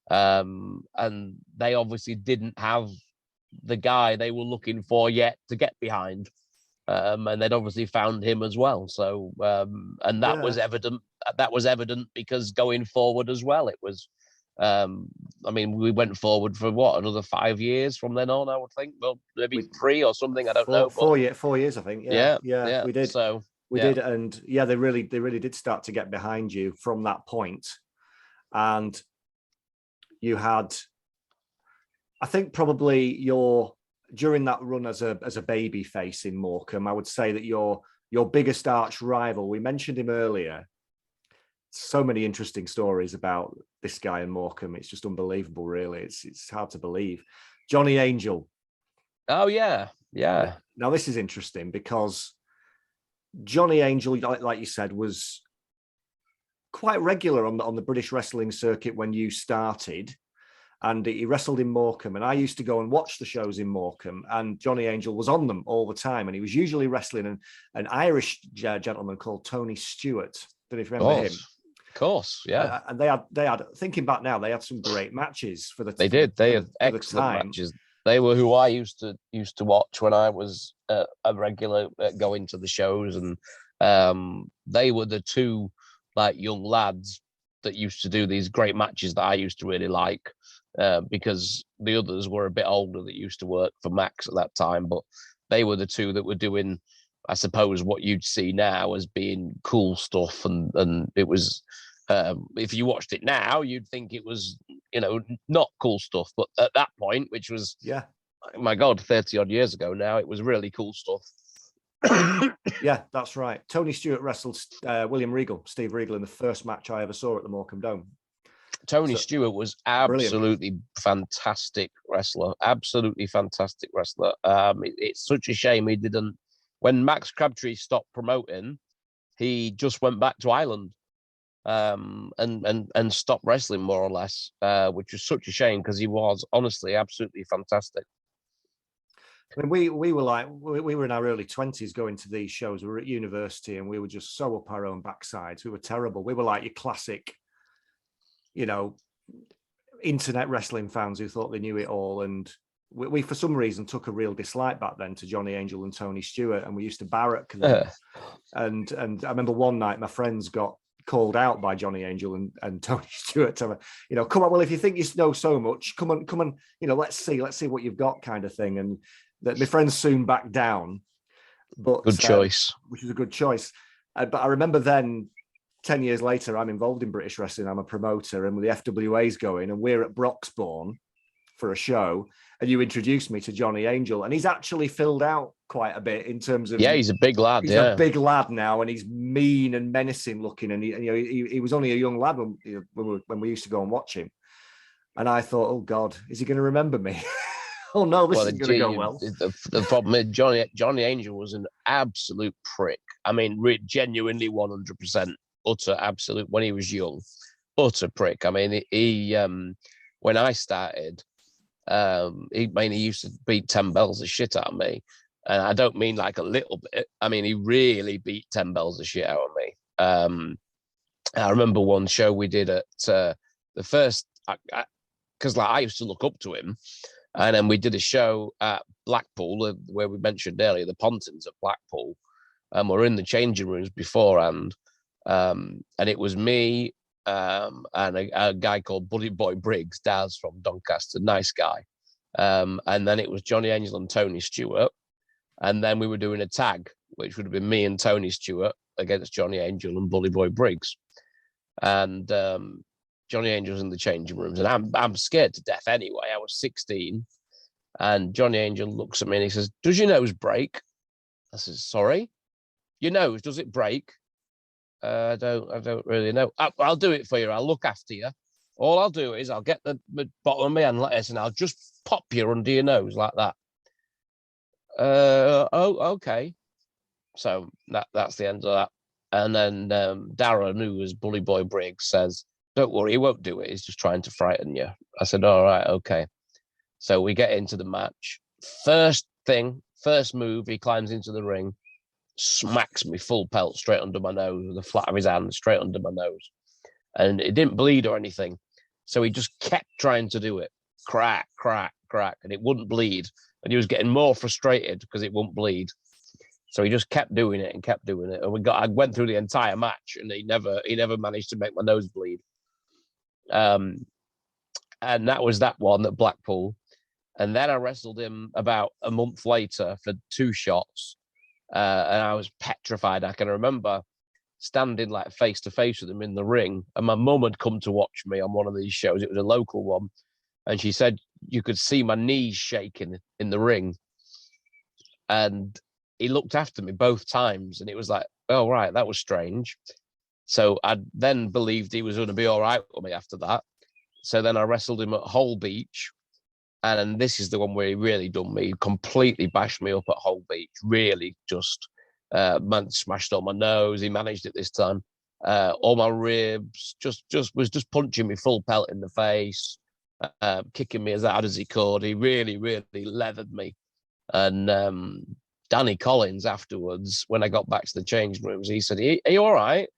And they obviously didn't have the guy they were looking for yet to get behind. And they'd obviously found him as well. So and that was evident. That was evident because going forward as well, it was I mean, we went forward for what, another 5 years from then on, I would think. Well, maybe 3 or something. I don't know. But 4 years, I think. Yeah, we did. So we did, and yeah, they really did start to get behind you from that point. And you had, I think, probably during that run as a baby face in Morecambe, I would say that your biggest arch rival, we mentioned him earlier. So many interesting stories about this guy in Morecambe. It's just unbelievable, really. It's hard to believe. Jonny Angel. Oh yeah. Now this is interesting because Jonny Angel, like you said, was quite regular on the British wrestling circuit when you started, and he wrestled in Morecambe. And I used to go and watch the shows in Morecambe, and Jonny Angel was on them all the time. And he was usually wrestling an Irish gentleman called Tony Stewart. Don't know if you remember him. Of course, yeah. And they had thinking back now, they had some great matches for the. They did. They had excellent matches. They were who I used to watch when I was a regular going to the shows, and they were the two like young lads that used to do these great matches that I used to really like, because the others were a bit older that used to work for Max at that time, but they were the two that were doing, I suppose, what you'd see now as being cool stuff, and it was. If you watched it now, you'd think it was, not cool stuff. But at that point, which was, my God, 30 odd years ago now, it was really cool stuff. Yeah, that's right. Tony Stewart wrestled Steve Regal in the first match I ever saw at the Morecambe Dome. Tony Stewart was absolutely fantastic wrestler. Absolutely fantastic wrestler. It's such a shame he didn't. When Max Crabtree stopped promoting, he just went back to Ireland. And stopped wrestling more or less, which was such a shame because he was honestly absolutely fantastic. I mean, we were in our early 20s going to these shows. We were at university and we were just so up our own backsides. We were terrible. We were like your classic, internet wrestling fans who thought they knew it all. And we for some reason took a real dislike back then to Jonny Angel and Tony Stewart, and we used to barrack them. And I remember one night my friends got called out by Jonny Angel and Tony Stewart to, come on, well, if you think you know so much, come on, let's see what you've got, kind of thing. And that my friends soon backed down, but good choice, which is a good choice. But I remember then 10 years later, I'm involved in British wrestling. I'm a promoter, and the FWA's going, and we're at Broxbourne for a show, and you introduced me to Jonny Angel, and he's actually filled out quite a bit in terms of. Yeah, he's a big lad. He's a big lad now, and he's mean and menacing looking. And he was only a young lad when we used to go and watch him. And I thought, oh God, is he going to remember me? Oh no, this isn't going to go well. The problem is Jonny Angel was an absolute prick. I mean, genuinely 100% utter absolute. When he was young, utter prick. I mean, he when I started. He used to beat 10 bells of shit out of me, and I don't mean like a little bit. I mean, he really beat 10 bells of shit out of me. I remember one show we did at the first, because I used to look up to him, and then we did a show at Blackpool where we mentioned earlier the Pontins at Blackpool, and we're in the changing rooms beforehand, and it was me. And a guy called Buddy Boy Briggs, Daz from Doncaster, nice guy. And then it was Jonny Angel and Tony Stewart. And then we were doing a tag, which would have been me and Tony Stewart against Jonny Angel and Bully Boy Briggs. And Jonny Angel's in the changing rooms, and I'm scared to death anyway. I was 16, and Jonny Angel looks at me and he says, "Does your nose break?" I says, "Sorry, your nose, does it break?" I don't really know. I'll do it for you. I'll look after you. All I'll do is I'll get the bottom of my hand like this, and I'll just pop you under your nose like that. Okay. So that's the end of that. And then Darren, who was Bully Boy Briggs, says, "Don't worry, he won't do it. He's just trying to frighten you." I said, "All right, okay." So we get into the match. First move, he climbs into the ring, smacks me full pelt straight under my nose with the flat of his hand, straight under my nose. And it didn't bleed or anything. So he just kept trying to do it. Crack, crack, crack. And it wouldn't bleed. And he was getting more frustrated because it wouldn't bleed. So he just kept doing it and kept doing it. And I went through the entire match, and he never managed to make my nose bleed. and that was that one at Blackpool. And then I wrestled him about a month later for 2 shots, and I was petrified. I can remember standing like face to face with him in the ring, and my mum had come to watch me on one of these shows. It was a local one, and she said you could see my knees shaking in the ring. And he looked after me both times, and it was like, oh right, that was strange. So I then believed he was going to be all right with me after that. So then I wrestled him at Whole Beach, and this is the one where he really done me. He completely bashed me up at Whole Beach. Really, just smashed on my nose. He managed it this time. All my ribs, was punching me full pelt in the face, kicking me as hard as he could. He really, really leathered me. And Danny Collins afterwards, when I got back to the changing rooms, he said, are you all right?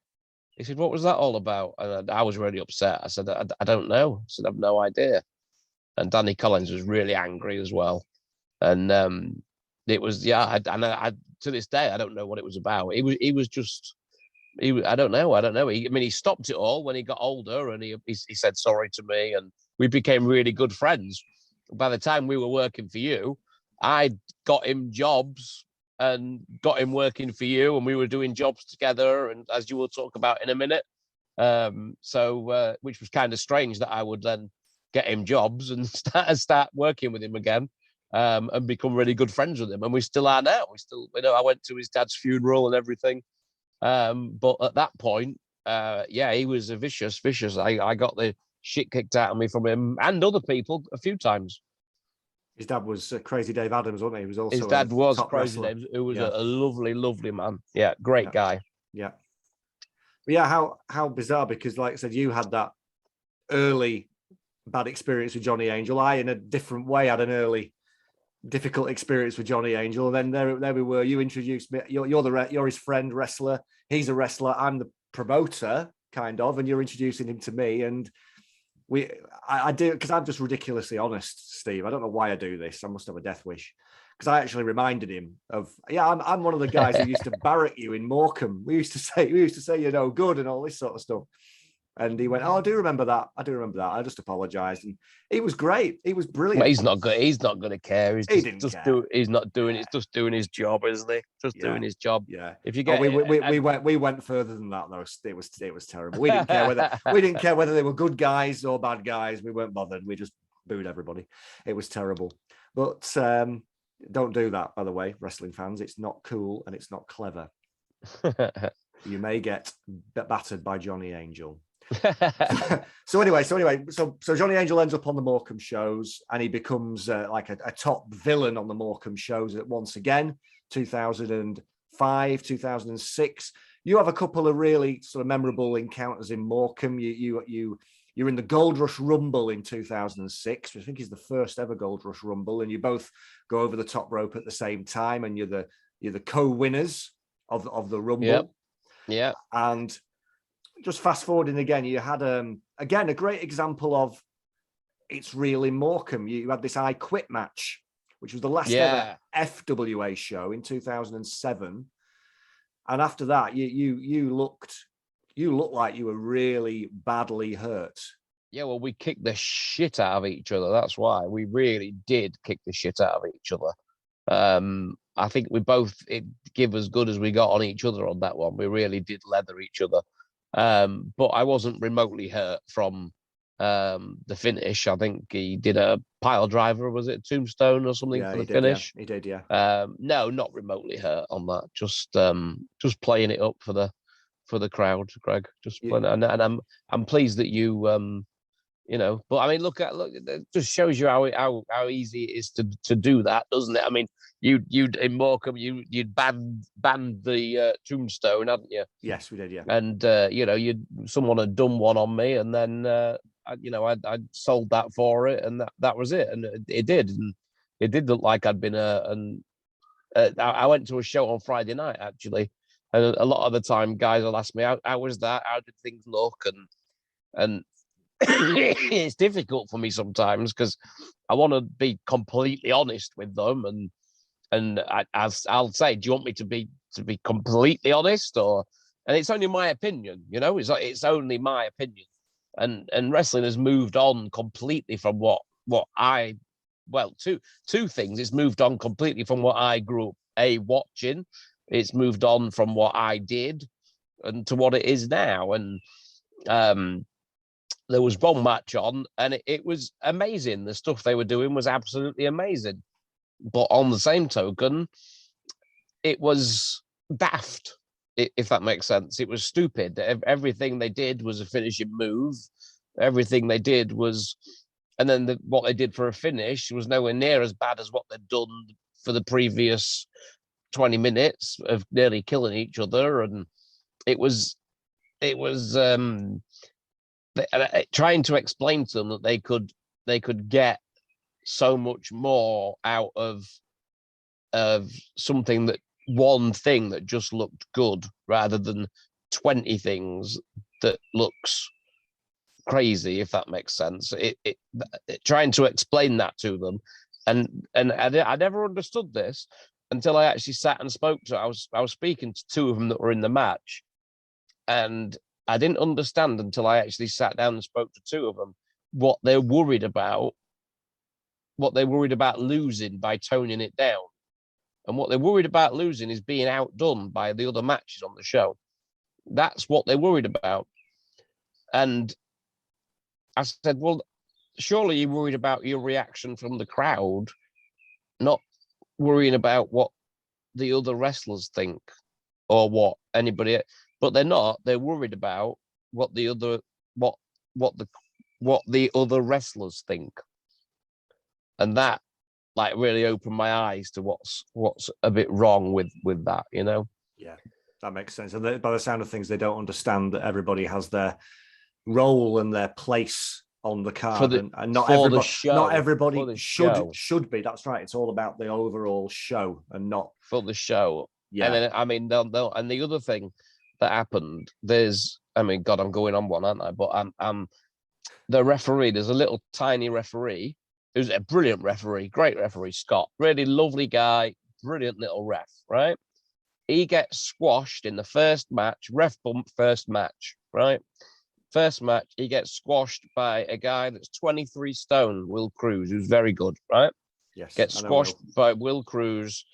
He said, what was that all about? And I was really upset. I said, I don't know. I said, I've no idea. And Danny Collins was really angry as well. And it was, I to this day, I don't know what it was about. I don't know. He stopped it all when he got older, and he said sorry to me, and we became really good friends. By the time we were working for you, I got him jobs and got him working for you, and we were doing jobs together, and as you will talk about in a minute. Which was kind of strange that I would then get him jobs and start working with him again, and become really good friends with him. And we still are now. I went to his dad's funeral and everything. But at that point, he was a vicious. I got the shit kicked out of me from him and other people a few times. His dad was Crazy Dave Adams, wasn't he? He was also his dad was Crazy wrestler. Dave, who was a lovely, lovely man. Yeah, great guy. Yeah. But yeah, how bizarre, because like I said, you had that early bad experience with Johnny Angel. I, in a different way, had an early difficult experience with Johnny Angel. And then there we were. You introduced me. You're his friend wrestler. He's a wrestler. I'm the promoter, kind of, and you're introducing him to me. And I do, because I'm just ridiculously honest, Steve. I don't know why I do this. I must have a death wish. Because I actually reminded him of, I'm one of the guys who used to barrack you in Morecambe. We used to say you're no good and all this sort of stuff. And he went, oh, I do remember that. I just apologized. And he was great. He was brilliant. But he's not good. He's not going to care. He's not doing it. It's just doing his job, isn't he? Doing his job. Yeah. If you get, we went further than that though. It was terrible. We didn't care whether they were good guys or bad guys. We weren't bothered. We just booed everybody. It was terrible. But don't do that, by the way, wrestling fans. It's not cool and it's not clever. You may get battered by Johnny Angel. So Johnny Angel ends up on the Morecambe shows, and he becomes like a top villain on the Morecambe shows once again. 2005, 2006. You have a couple of really sort of memorable encounters in Morecambe. You're in the Gold Rush Rumble in 2006, which I think is the first ever Gold Rush Rumble, and you both go over the top rope at the same time, and you're the co-winners of the Rumble. Yeah. And just fast forwarding again, you had again a great example of it's real in Morecambe. You had this I Quit match, which was the last ever FWA show in 2007. And after that, you looked like you were really badly hurt. Yeah, well, we kicked the shit out of each other. That's why we really did kick the shit out of each other. I think it gave as good as we got on each other on that one. We really did leather each other. But I wasn't remotely hurt from the finish. I think he did a pile driver, was it a tombstone or something for the finish? Yeah. He did, yeah. No, not remotely hurt on that. Just playing it up for the crowd, Greg. And I'm pleased that you but I mean, look, it just shows you how easy it is to do that, doesn't it? I mean, you'd in Morecambe, you'd banned the tombstone, hadn't you? Yes, we did, yeah. And someone had done one on me, and then I sold that for it, and that was it, and it did look like I'd been I went to a show on Friday night actually, and a lot of the time guys will ask me how was that, how did things look, and it's difficult for me sometimes because I want to be completely honest with them, and I'll say, do you want me to be completely honest, and it's only my opinion, it's only my opinion, and wrestling has moved on completely from what two things. It's moved on completely from what I grew up watching. It's moved on from what I did and to what it is now. And there was one match on, and it was amazing. The stuff they were doing was absolutely amazing. But on the same token, it was daft, if that makes sense. It was stupid. Everything they did was a finishing move. Everything they did was, and then what they did for a finish was nowhere near as bad as what they'd done for the previous 20 minutes of nearly killing each other. And it was trying to explain to them that they could get so much more out of something, that one thing that just looked good, rather than 20 things that looks crazy, if that makes sense. Trying to explain that to them, and I never understood this until I actually sat and spoke to. I was speaking to two of them that were in the match, and I didn't understand until I actually sat down and spoke to two of them what they're worried about, losing by toning it down. And what they're worried about losing is being outdone by the other matches on the show. That's what they're worried about. And I said, well, surely you're worried about your reaction from the crowd, not worrying about what the other wrestlers think or what anybody. But they're not. They're worried about what the other wrestlers think, and that really opened my eyes to what's a bit wrong with that, you know. Yeah, that makes sense. And by the sound of things, they don't understand that everybody has their role and their place on the card, and not everybody should be. That's right. It's all about the overall show and not for the show. Yeah. And then they'll and the other thing that happened, God, I'm going on one, aren't I? But I'm the referee. There's a little tiny referee who's a brilliant referee, great referee, Scott, really lovely guy, brilliant little ref, right? He gets squashed in the first match, ref bump first match, right? First match, he gets squashed by a guy that's 23 stone, Will Cruz, who's very good, right? Yes. Gets squashed by Will Cruz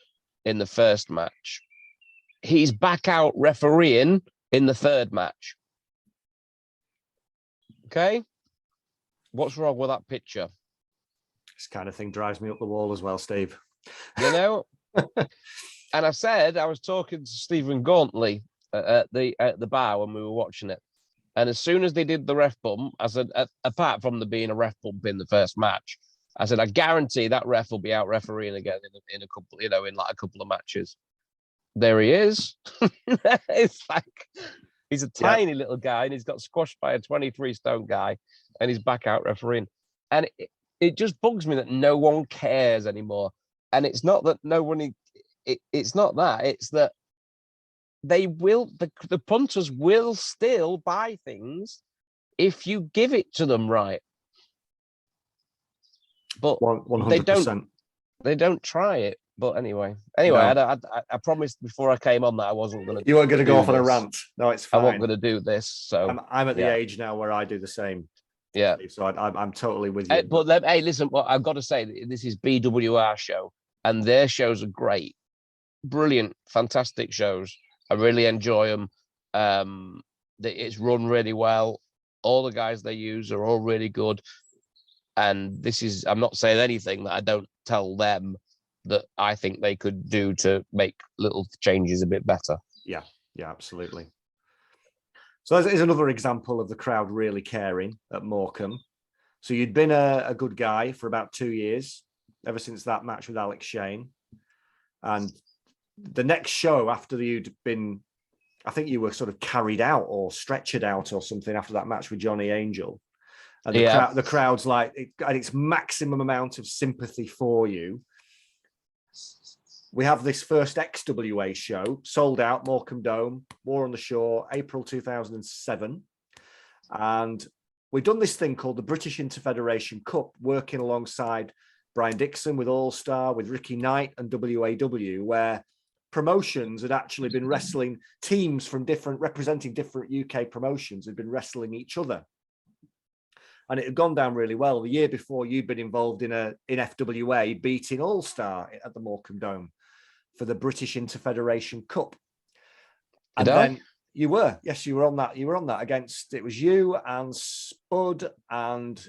in the first match. He's back out refereeing in the third match. Okay? What's wrong with that picture? This kind of thing drives me up the wall as well, Steve. You know? And I was talking to Stephen Gauntley at the bar when we were watching it. And as soon as they did the ref bump, I said, apart from there being a ref bump in the first match, I said, I guarantee that ref will be out refereeing again in a couple, in a couple of matches. There he is. It's like he's a tiny little guy, and he's got squashed by a 23 stone guy, and he's back out refereeing. And it just bugs me that no one cares anymore. And it's not that it's not that. It's that they will, the punters will still buy things if you give it to them right. But 100%. They don't try it. But anyway, no. I promised before I came on that I wasn't going to. You weren't going to go off on a rant. No, it's fine. I wasn't going to do this. So I'm at the age now where I do the same. Yeah. So I'm totally with you. But hey, listen, well, I've got to say, this is BWR show, and their shows are great, brilliant, fantastic shows. I really enjoy them. It's run really well. All the guys they use are all really good. And I'm not saying anything that I don't tell them that I think they could do to make little changes a bit better. Yeah, absolutely. So there's another example of the crowd really caring at Morecambe. So you'd been a good guy for about 2 years, ever since that match with Alex Shane. And the next show after you'd been, I think you were sort of carried out or stretchered out or something after that match with Johnny Angel. And the crowd's at its maximum amount of sympathy for you. We have this first XWA show, sold out, Morecambe Dome, War on the Shore, April 2007. And we've done this thing called the British Interfederation Cup, working alongside Brian Dixon with All Star, with Ricky Knight and WAW, where promotions had actually been wrestling, teams from representing different UK promotions had been wrestling each other. and it had gone down really well. The year before, you'd been involved in FWA, beating All Star at the Morecambe Dome for the British Interfederation Cup. And then you were on that. You were on that against, it was you and Spud and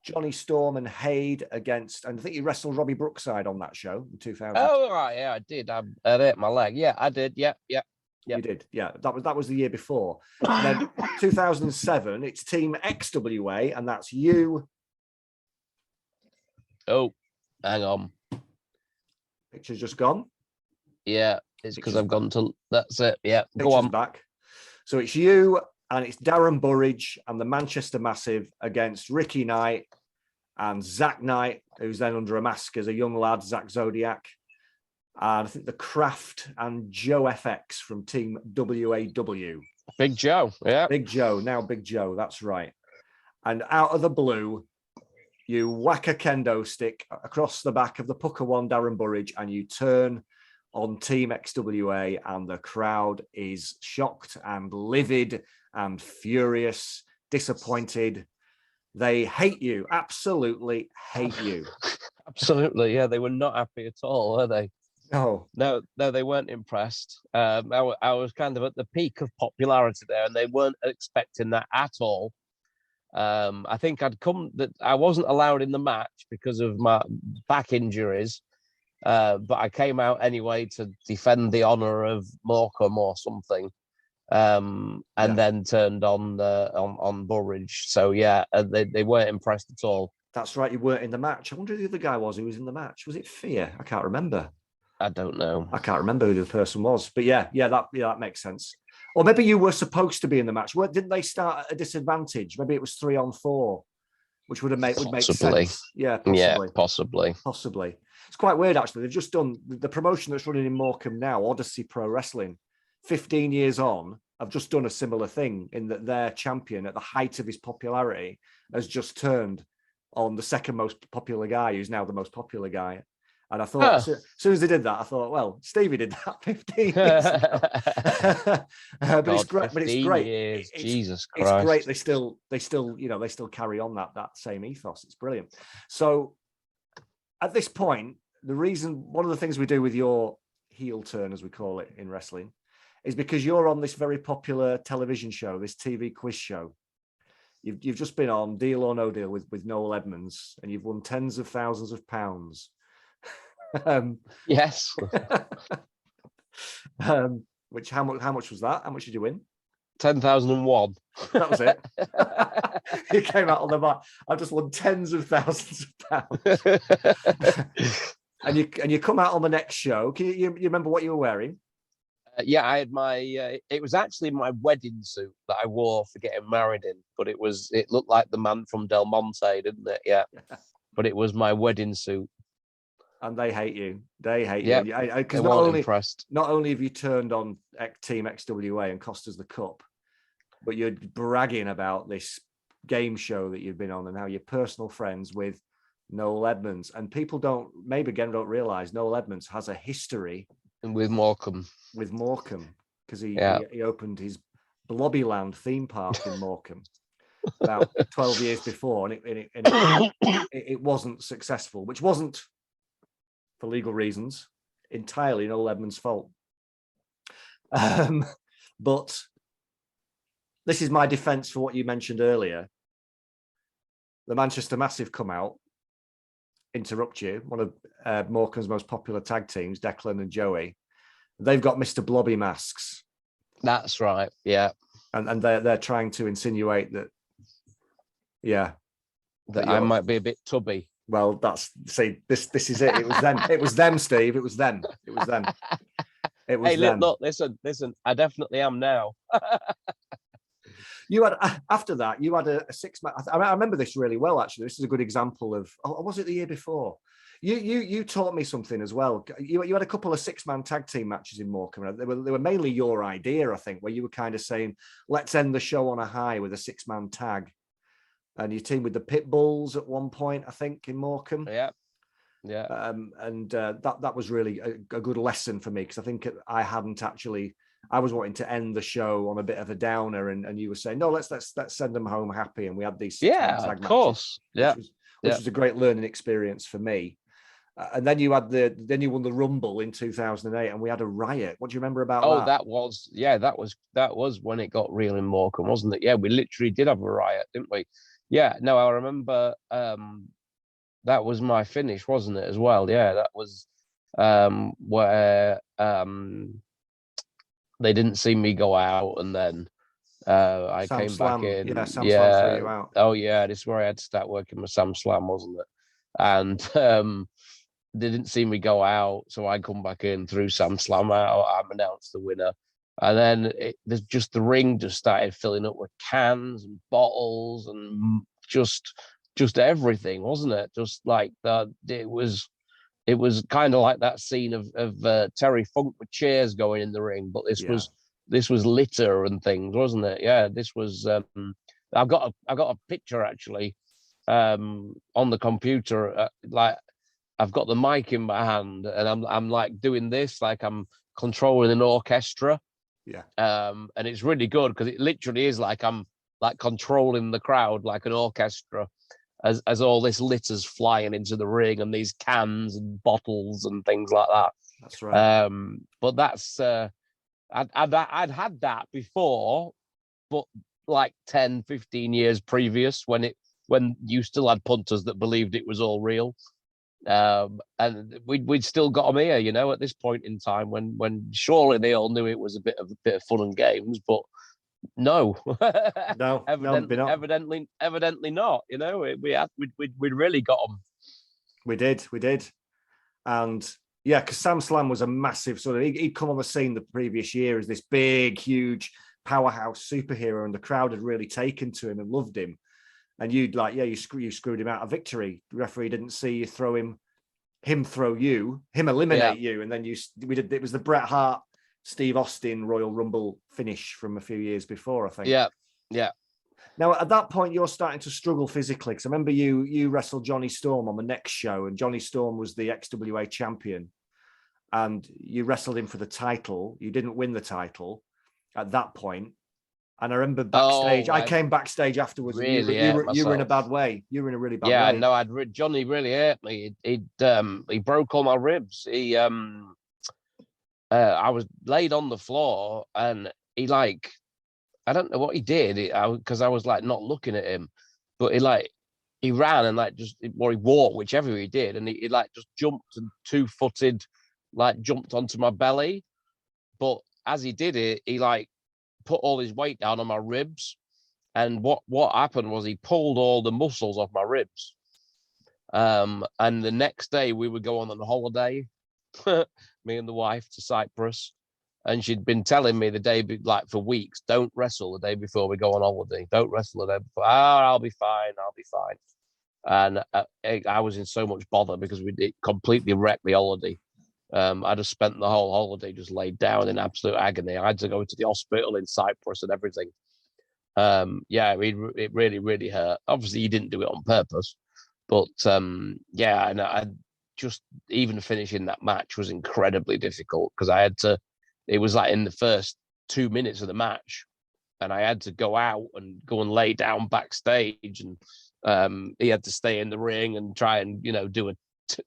Johnny Storm and Hade against, and I think you wrestled Robbie Brookside on that show in 2000. Oh, right, yeah, I did. I hurt my leg. Yeah, I did. Yeah. You did, yeah. That was the year before. And then 2007, it's Team XWA, and that's you. Oh, hang on. Picture's just gone. Yeah, it's because I've gone to. That's it. Yeah, go Picture's on. back. So it's you, and it's Darren Burridge and the Manchester Massive against Ricky Knight and Zach Knight, who's then under a mask as a young lad, Zach Zodiac. And I think the Kraft and Joe FX from Team WAW. Big Joe, yeah. Big Joe, now Big Joe, that's right. And out of the blue, you whack a kendo stick across the back of the Pucker One Darren Burridge and you turn on Team XWA, and the crowd is shocked and livid and furious, disappointed. They hate you, absolutely hate you. Absolutely, yeah. They were not happy at all, were they? No, they weren't impressed. I was kind of at the peak of popularity there, and they weren't expecting that at all. I think I wasn't allowed in the match because of my back injuries, but I came out anyway to defend the honour of Morecambe or something, and then turned on Burridge. So yeah, they weren't impressed at all. That's right, you weren't in the match. I wonder who the other guy was who was in the match. Was it Fear? I can't remember. I don't know. I can't remember who the person was, but that makes sense. Or maybe you were supposed to be in the match. Didn't they start at a disadvantage? Maybe it was 3-on-4, which would make sense. Yeah, possibly. Yeah, possibly. Possibly. It's quite weird, actually. They've just done the promotion that's running in Morecambe now, Odyssey Pro Wrestling. 15 years on, I've just done a similar thing in that their champion, at the height of his popularity, has just turned on the second most popular guy, who's now the most popular guy. And I thought, as soon as they did that, I thought, well, Stevie did that 15 years ago. But it's great. But it's great. Jesus Christ. It's great. They still carry on that same ethos. It's brilliant. So at this point, one of the things we do with your heel turn, as we call it in wrestling, is because you're on this very popular television show, this TV quiz show. You've just been on Deal or No Deal with Noel Edmonds, and you've won tens of thousands of pounds. Yes. Which how much was that? How much did you win? 10,001. That was it. You came out on the mat. I've just won tens of thousands of pounds. and you come out on the next show. Can you remember what you were wearing? Yeah, I had my. It was actually my wedding suit that I wore for getting married in, but it looked like the man from Del Monte, didn't it? Yeah. But it was my wedding suit. And they hate you. They hate you. Because not only have you turned on Team XWA and cost us the cup, but you're bragging about this game show that you've been on and how you're personal friends with Noel Edmonds. And people don't realise Noel Edmonds has a history with Morecambe. Because he opened his Blobbyland theme park in Morecambe about 12 years before, and it wasn't successful, which wasn't, for legal reasons, entirely Noel Edmonds' fault. But this is my defence for what you mentioned earlier. The Manchester Massive come out, interrupt you, one of Morecambe's most popular tag teams, Declan and Joey. They've got Mr. Blobby masks. That's right, yeah. And they're trying to insinuate that, that I might be a bit tubby. Well, this is it. It was them. It was them, Steve. It was them. Look, listen. I definitely am now. You had after that. You had a 6-man. I remember this really well. Actually, this is a good example of. Oh, was it the year before? You taught me something as well. You had a couple of 6-man tag team matches in Morecambe. They were mainly your idea, I think, where you were kind of saying, "Let's end the show on a high with a 6-man tag." And you teamed with the Pit Bulls at one point, I think, in Morecambe. Yeah. That was really a good lesson for me, because I think I hadn't actually I was wanting to end the show on a bit of a downer, and you were saying, no, let's send them home happy. And we had these Yeah, tag of course. matches, Yeah. which was a great learning experience for me. And then you won the Rumble in 2008, and we had a riot. What do you remember about that? that was when it got real in Morecambe, wasn't it? Yeah, we literally did have a riot, didn't we? Yeah, no, I remember that was my finish, wasn't it, as well? Yeah, that was where they didn't see me go out, and then I Sam came Slam. back in. Yeah, Sam Slam threw you out. Oh yeah, this is where I had to start working with Sam Slam, wasn't it? And they didn't see me go out, so I come back in, threw Sam Slam out. I'm announced the winner, and then the ring just started filling up with cans and bottles and just everything, wasn't it? Just like that. It was kind of like that scene of Terry Funk with chairs going in the ring, but this was litter and things, wasn't it? Yeah, this was. I've got a picture actually on the computer. Like I've got the mic in my hand, and I'm like doing this, like I'm controlling an orchestra. Yeah. And it's really good because it literally is like I'm like controlling the crowd like an orchestra. As all this litter's flying into the ring and these cans and bottles and things like that. That's right. But that's I'd had that before, but like 10, 15 years previous when you still had punters that believed it was all real. And we'd still got them here, you know, at this point in time when surely they all knew it was a bit of fun and games, but no, evidently not. You know, we'd really got them. We did, and yeah, because Sam Slam was a massive sort of. He'd come on the scene the previous year as this big, huge powerhouse superhero, and the crowd had really taken to him and loved him. And you'd like, you screwed him out of victory. The referee didn't see you throw him eliminate you, and then it was the Bret Hart, Steve Austin Royal Rumble finish from a few years before, I think. Yeah. Now, at that point, you're starting to struggle physically. Because I remember you wrestled Jonny Storm on the next show, and Jonny Storm was the XWA champion. And you wrestled him for the title. You didn't win the title at that point. And I remember backstage, I came backstage afterwards. Really and you were in a bad way. You were in a really bad way. Yeah, no, Jonny really hurt me. He broke all my ribs. I was laid on the floor, and he like, I don't know what he did because I was like not looking at him, but he ran and like he walked, whichever he did, and he like just jumped and 2-footed, like jumped onto my belly. But as he did it, he like put all his weight down on my ribs, and what happened was he pulled all the muscles off my ribs. And the next day we would go on holiday. Me and the wife to Cyprus, and she'd been telling me the day, like for weeks, don't wrestle the day before we go on holiday. Don't wrestle the day before. I'll be fine. And I was in so much bother because it completely wrecked the holiday. I just spent the whole holiday just laid down in absolute agony. I had to go to the hospital in Cyprus and everything. It really, really hurt. Obviously, he didn't do it on purpose, but and I just even finishing that match was incredibly difficult because I had to. It was like in the first 2 minutes of the match, and I had to go out and go and lay down backstage, and he had to stay in the ring and try and do a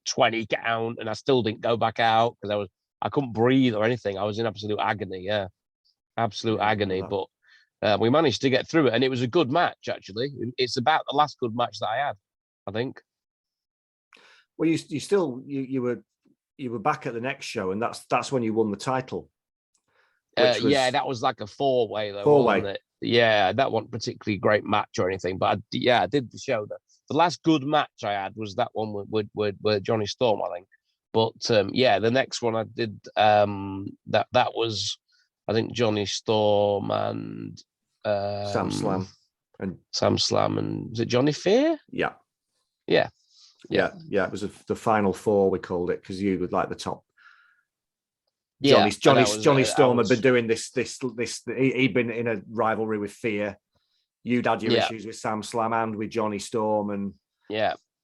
20 count, and I still didn't go back out because I couldn't breathe or anything. I was in absolute agony. Yeah, absolute agony. But we managed to get through it, and it was a good match actually. It's about the last good match that I had, I think. Well, you were back at the next show, and that's when you won the title. That was like a 4-way though, wasn't it? Yeah, that wasn't particularly great match or anything, but I did the show. The last good match I had was that one with Jonny Storm, I think. But the next one I did that was, I think, Jonny Storm and Sam Slam and was it Johnny Fear? Yeah. It was the final 4, we called it, because you were like the top. Jonny Storm had been doing this. He'd been in a rivalry with Fear. You'd had your issues with Sam Slam and with Jonny Storm, and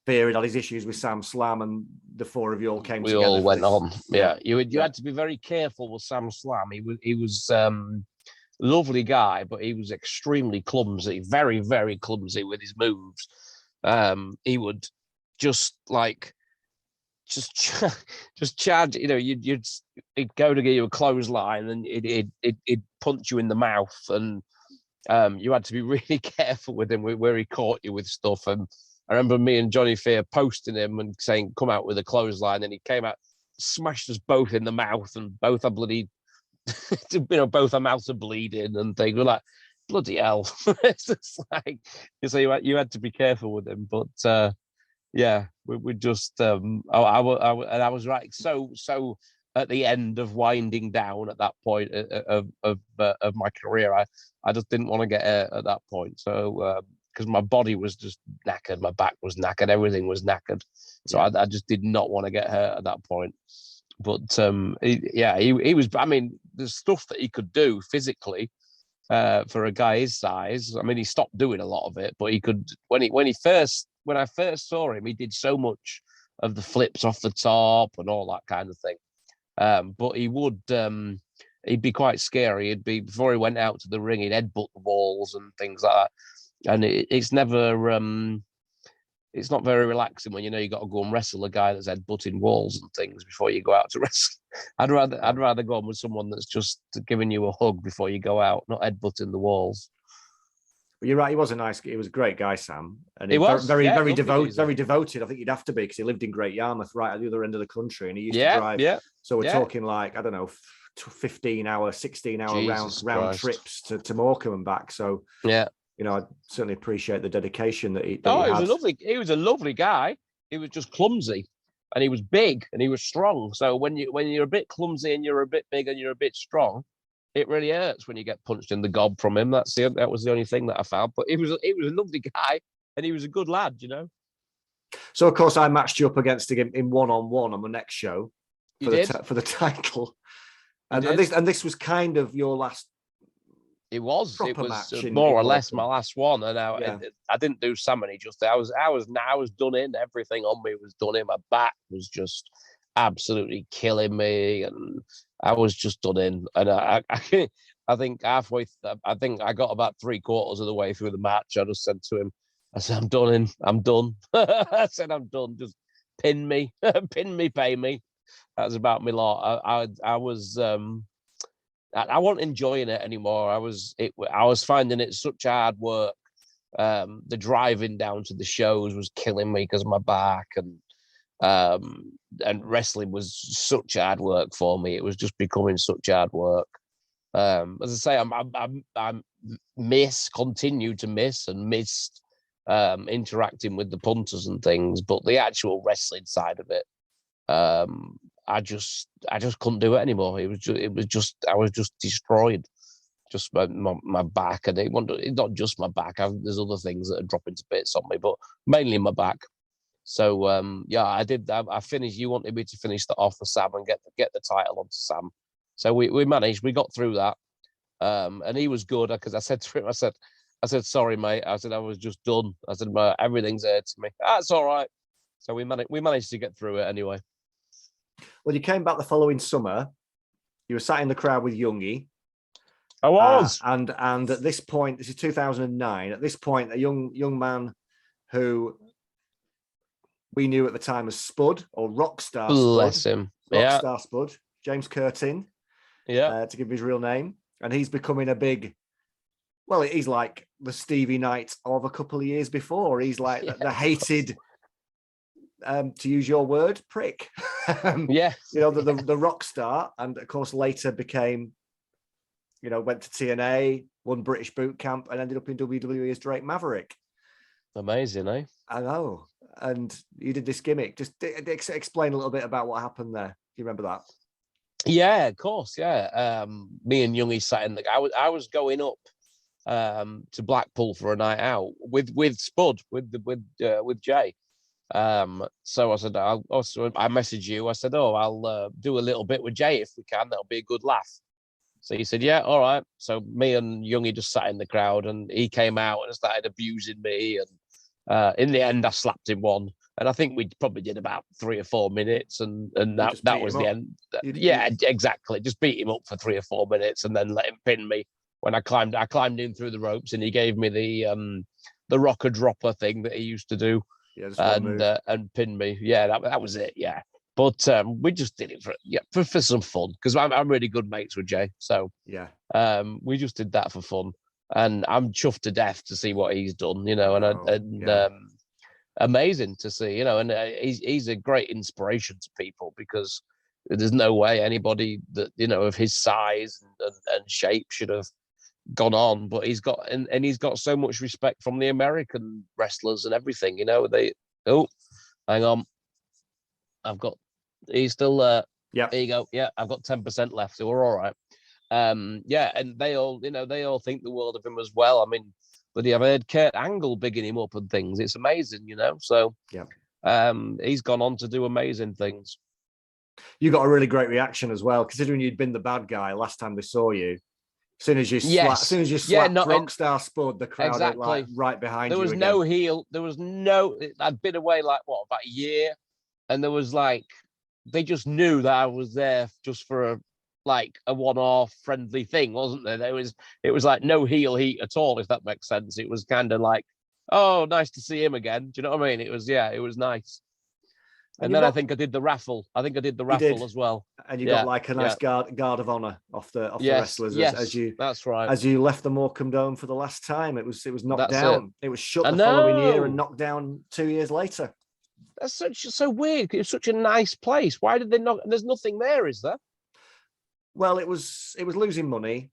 Fear had his issues with Sam Slam, and the four of you all came we together. all went on. Yeah, you Yeah. had to be very careful with Sam Slam. He was lovely guy, but he was extremely clumsy, very, very clumsy with his moves. He would just charge. You know, he'd go to give you a clothesline, and it'd punch you in the mouth, and you had to be really careful with him where he caught you with stuff. And I remember me and Johnny Fear posting him and saying, "Come out with a clothesline," and he came out, smashed us both in the mouth, and both are bloody, both our mouths are bleeding and things. We're like, bloody hell! It's just like, so you had to be careful with him, but. Yeah, we just I was right. So at the end of winding down at that point of my career, I just didn't want to get hurt at that point. So because my body was just knackered, my back was knackered, everything was knackered. So I just did not want to get hurt at that point. But he was. I mean, the stuff that he could do physically. For a guy his size, I mean, he stopped doing a lot of it, but he could. When I first saw him, he did so much of the flips off the top and all that kind of thing. But he'd be quite scary. He'd be, before he went out to the ring, he'd headbutt the walls and things like that. And it's never, it's not very relaxing when you know you got to go and wrestle a guy that's headbutting walls and things before you go out to wrestle. I'd rather go on with someone that's just giving you a hug before you go out, not headbutting the walls. But you're right. He was a great guy, Sam, and he was very devoted. I think you'd have to be, because he lived in Great Yarmouth, right at the other end of the country, and he used to drive. Yeah. So we're talking like, I don't know, 15-hour, 16-hour round trips to Morecambe and back. So yeah, you know, I certainly appreciate the dedication that he. He was a lovely guy. He was just clumsy, and he was big, and he was strong. So when you're a bit clumsy and you're a bit big and you're a bit strong, it really hurts when you get punched in the gob from him. That was the only thing that I found. But he was a lovely guy, and he was a good lad, you know. So of course I matched you up against him in one-on-one on the next show for the title, and this was kind of your last. It was more or less my last one, and I didn't do so many. Just I was done in. Everything on me was done in. My back was just absolutely killing me, and I was just done in. And I think halfway, I think I got about 3/4 of the way through the match. I just said to him, I said, "I'm done in. I'm done." I said, "I'm done. Just pin me, pay me." That's about me lot. I was. I wasn't enjoying it anymore. I was finding it such hard work. The driving down to the shows was killing me because of my back, and wrestling was such hard work for me. It was just becoming such hard work. As I say, I'm continued to miss and missed interacting with the punters and things, but the actual wrestling side of it, I just couldn't do it anymore. I was just destroyed. Just my back, and it's not just my back. There's other things that are dropping to bits on me, but mainly my back. So I did. I finished. You wanted me to finish that off for Sam and get the title onto Sam. So we managed. We got through that, and he was good, because I said to him, I said, "Sorry, mate." I said, "I was just done." I said, "Everything's hurting me." That's all right. So we managed to get through it anyway. Well, you came back the following summer. You were sat in the crowd with Youngy. I was. And at this point, this is 2009. At this point, a young man who we knew at the time as Spud, or RockStar Spud. Bless him. RockStar Spud. James Curtin. To give his real name. And he's becoming a big, well, he's like the Stevie Knight of a couple of years before. He's like the hated, to use your word, prick. The rock star, and of course later became, went to TNA, won British Boot Camp, and ended up in WWE as Drake Maverick. Amazing, eh? I know. And you did this gimmick. Just explain a little bit about what happened there. Do you remember that? Yeah, of course. Yeah. Me and Youngy sat in I was going up to Blackpool for a night out with Spud, with Jay. So I said, I messaged you. I said, I'll do a little bit with Jay if we can. That'll be a good laugh. So he said, yeah, all right. So me and Youngy just sat in the crowd, and he came out and started abusing me. And in the end, I slapped him one. And I think we probably did about 3 or 4 minutes, and just that beat was him the up. end. Yeah, exactly. Just beat him up for 3 or 4 minutes, and then let him pin me. When I climbed in through the ropes, and he gave me the rocker dropper thing that he used to do, Yeah, just one move. and pin me. Yeah, that was it. Yeah, but we just did it for some fun, because I'm really good mates with Jay. So yeah, we just did that for fun, and I'm chuffed to death to see what he's done. You know, amazing to see. You know, and he's a great inspiration to people, because there's no way anybody that, you know, of his size and shape should have gone on, but he's got he's got so much respect from the American wrestlers and everything. You know, hang on, he's still yeah. There you go. Yeah, I've got 10% left, so we're all right. Yeah, and they all think the world of him as well. I mean, but I've heard Kurt Angle bigging him up and things. It's amazing, you know. So yeah, he's gone on to do amazing things. You got a really great reaction as well, considering you'd been the bad guy last time they saw you. As soon as you slapped RockStar Spud, the crowd exactly. like right behind you. There was no heel. There was no. I'd been away like about a year, and there was like, they just knew that I was there just for a one-off friendly thing, wasn't there? It was like no heel heat at all, if that makes sense. It was kind of like, oh, nice to see him again. Do you know what I mean? It was nice. And then I think I did the raffle. As well. And you got like a nice guard of honor off the wrestlers as you that's right. As you left the Morecambe Dome for the last time. It was knocked that's down. It was shut the following year and knocked down 2 years later. That's so weird. It's such a nice place. Why did they not? There's nothing there, is there? Well, it was losing money,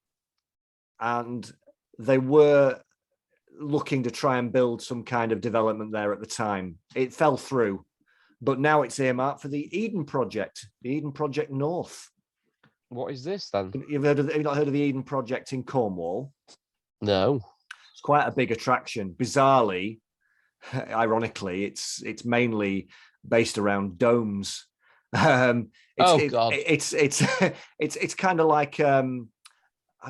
and they were looking to try and build some kind of development there at the time. It fell through. But now it's earmarked for the Eden Project North. What is this then? Have you not heard of the Eden Project in Cornwall? No. It's quite a big attraction. Bizarrely, ironically, it's mainly based around domes. God! It's kind of like I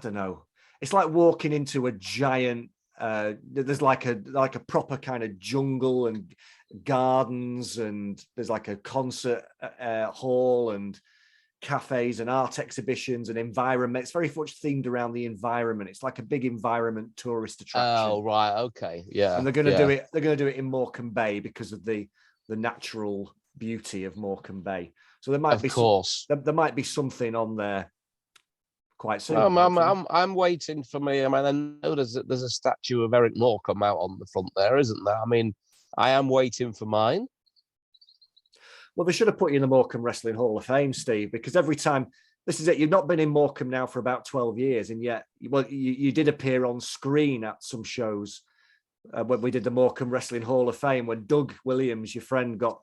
don't know. It's like walking into a giant. There's like a proper kind of jungle and gardens, and there's like a concert hall and cafes and art exhibitions and environment. It's very much themed around the environment. It's like a big environment tourist attraction. Oh, right, okay, yeah. And they're going to do it. They're going to do it in Morecambe Bay because of the natural beauty of Morecambe Bay. So there might there might be something on there quite soon. I'm waiting for me. I mean, I know there's a statue of Eric Morecambe out on the front there, isn't there? I mean, I am waiting for mine. Well, they should have put you in the Morecambe Wrestling Hall of Fame, Steve, because every time, this is it, you've not been in Morecambe now for about 12 years, and yet, well, you did appear on screen at some shows when we did the Morecambe Wrestling Hall of Fame, when Doug Williams, your friend, got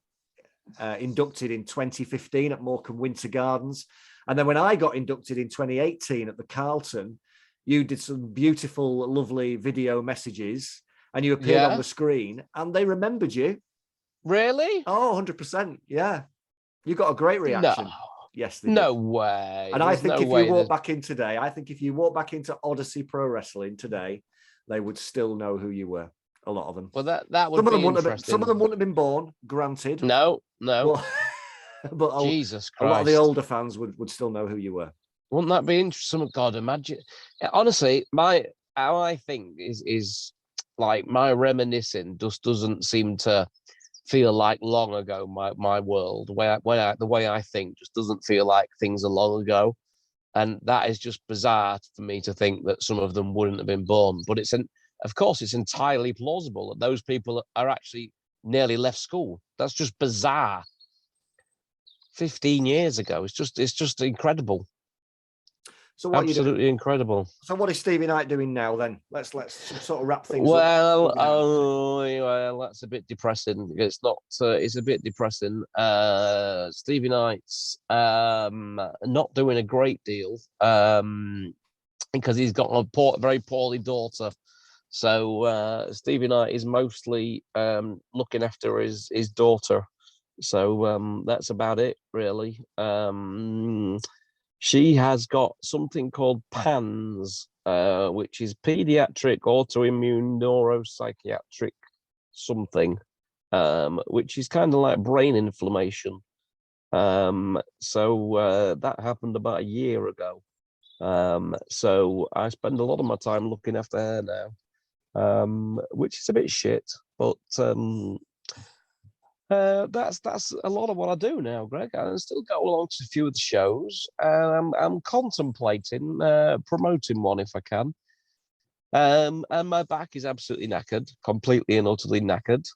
inducted in 2015 at Morecambe Winter Gardens. And then when I got inducted in 2018 at the Carlton, you did some beautiful, lovely video messages, and you appeared on the screen, and they remembered you. Really? Oh, 100%. Yeah. You got a great reaction. No. Yes, no way. And I think if you walk back in today, if you walk back into Odyssey Pro Wrestling today, they would still know who you were. A lot of them. Well, that would be interesting. Some of them wouldn't have been born, granted. No. But Jesus Christ. A lot of the older fans would still know who you were. Wouldn't that be interesting? God, imagine. Honestly, how I think is like my reminiscing just doesn't seem to feel like long ago. My world, the way I think just doesn't feel like things are long ago, and that is just bizarre for me to think that some of them wouldn't have been born. But of course, it's entirely plausible that those people are actually nearly left school. That's just bizarre. 15 years ago, it's just incredible. So what absolutely incredible. So what is Stevie Knight doing now then? Let's sort of wrap things up. Well, that's a bit depressing. It's not. It's a bit depressing. Stevie Knight's not doing a great deal because he's got a very poorly daughter. So Stevie Knight is mostly looking after his daughter. So that's about it, really. She has got something called PANS, which is pediatric autoimmune neuropsychiatric something. which is kind of like brain inflammation. So that happened about a year ago. So I spend a lot of my time looking after her now, which is a bit shit, but that's a lot of what I do now, Greg. I still go along to a few of the shows, and I'm contemplating promoting one if I can. And my back is absolutely knackered, completely and utterly knackered.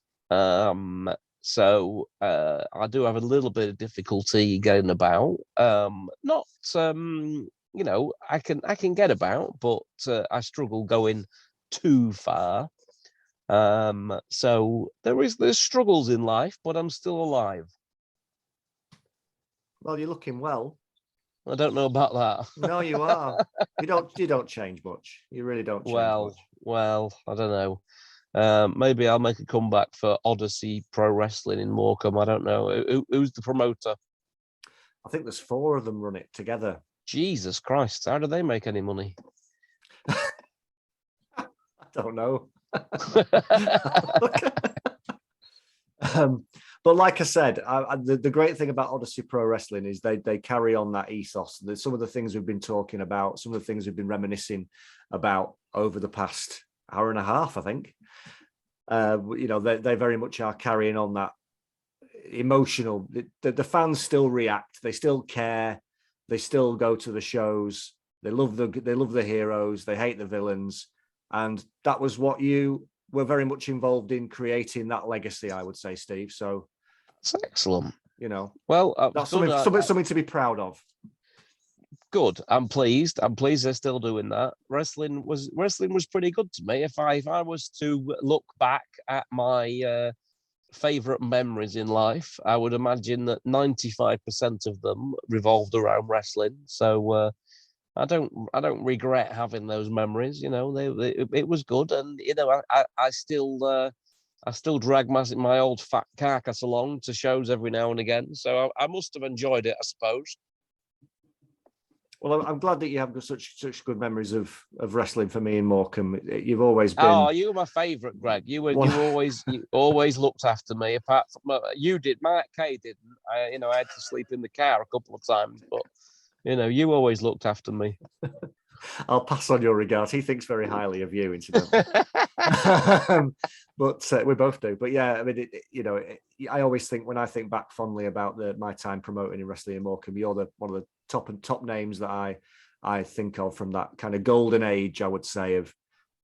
So I do have a little bit of difficulty getting about. Not I can get about, but I struggle going too far. So there's struggles in life, but I'm still alive. Well, you're looking well. I don't know about that. No, you are. You don't change much. You really don't change much. Well, I don't know. Maybe I'll make a comeback for Odyssey Pro Wrestling in Morecambe. I don't know. Who's the promoter? I think there's 4 of them run it together. Jesus Christ. How do they make any money? I don't know. But like I said, the great thing about Odyssey Pro Wrestling is they carry on that ethos. Some of the things we've been talking about, some of the things we've been reminiscing about over the past hour and a half, I think. They very much are carrying on that emotional. The fans still react. They still care. They still go to the shows. They love the heroes. They hate the villains. And that was what you were very much involved in creating, that legacy, I would say, Steve. So that's excellent. Well, that's something to be proud of. Good. I'm pleased. They're still doing that. Wrestling was pretty good to me. If I was to look back at my favorite memories in life, I would imagine that 95% of them revolved around wrestling. So I don't regret having those memories. It was good, and I still drag my old fat carcass along to shows every now and again. So I must have enjoyed it, I suppose. Well, I'm glad that you have such good memories of wrestling for me in Morecambe. You've always been. Oh, you were my favourite, Greg. You always looked after me. Apart from you did, Mark Kay didn't. I had to sleep in the car a couple of times, but you always looked after me. I'll pass on your regards. He thinks very highly of you, incidentally. But we both do. But yeah, I mean, I always think, when I think back fondly about my time promoting in wrestling in Morecambe, you're one of the top names that I think of from that kind of golden age, I would say, of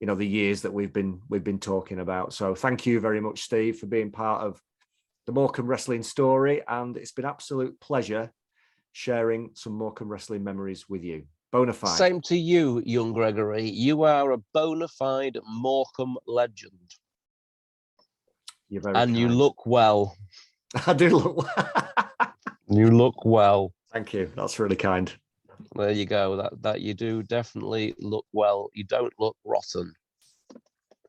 the years that we've been talking about. So thank you very much, Steve, for being part of the Morecambe wrestling story, and it's been an absolute pleasure sharing some Morecambe wrestling memories with you. Bona fide. Same to you, young Gregory. You are a bona fide Morecambe legend. You're very kind. You look well. I do look well. You look well. Thank you. That's really kind. There you go. That you do definitely look well. You don't look rotten.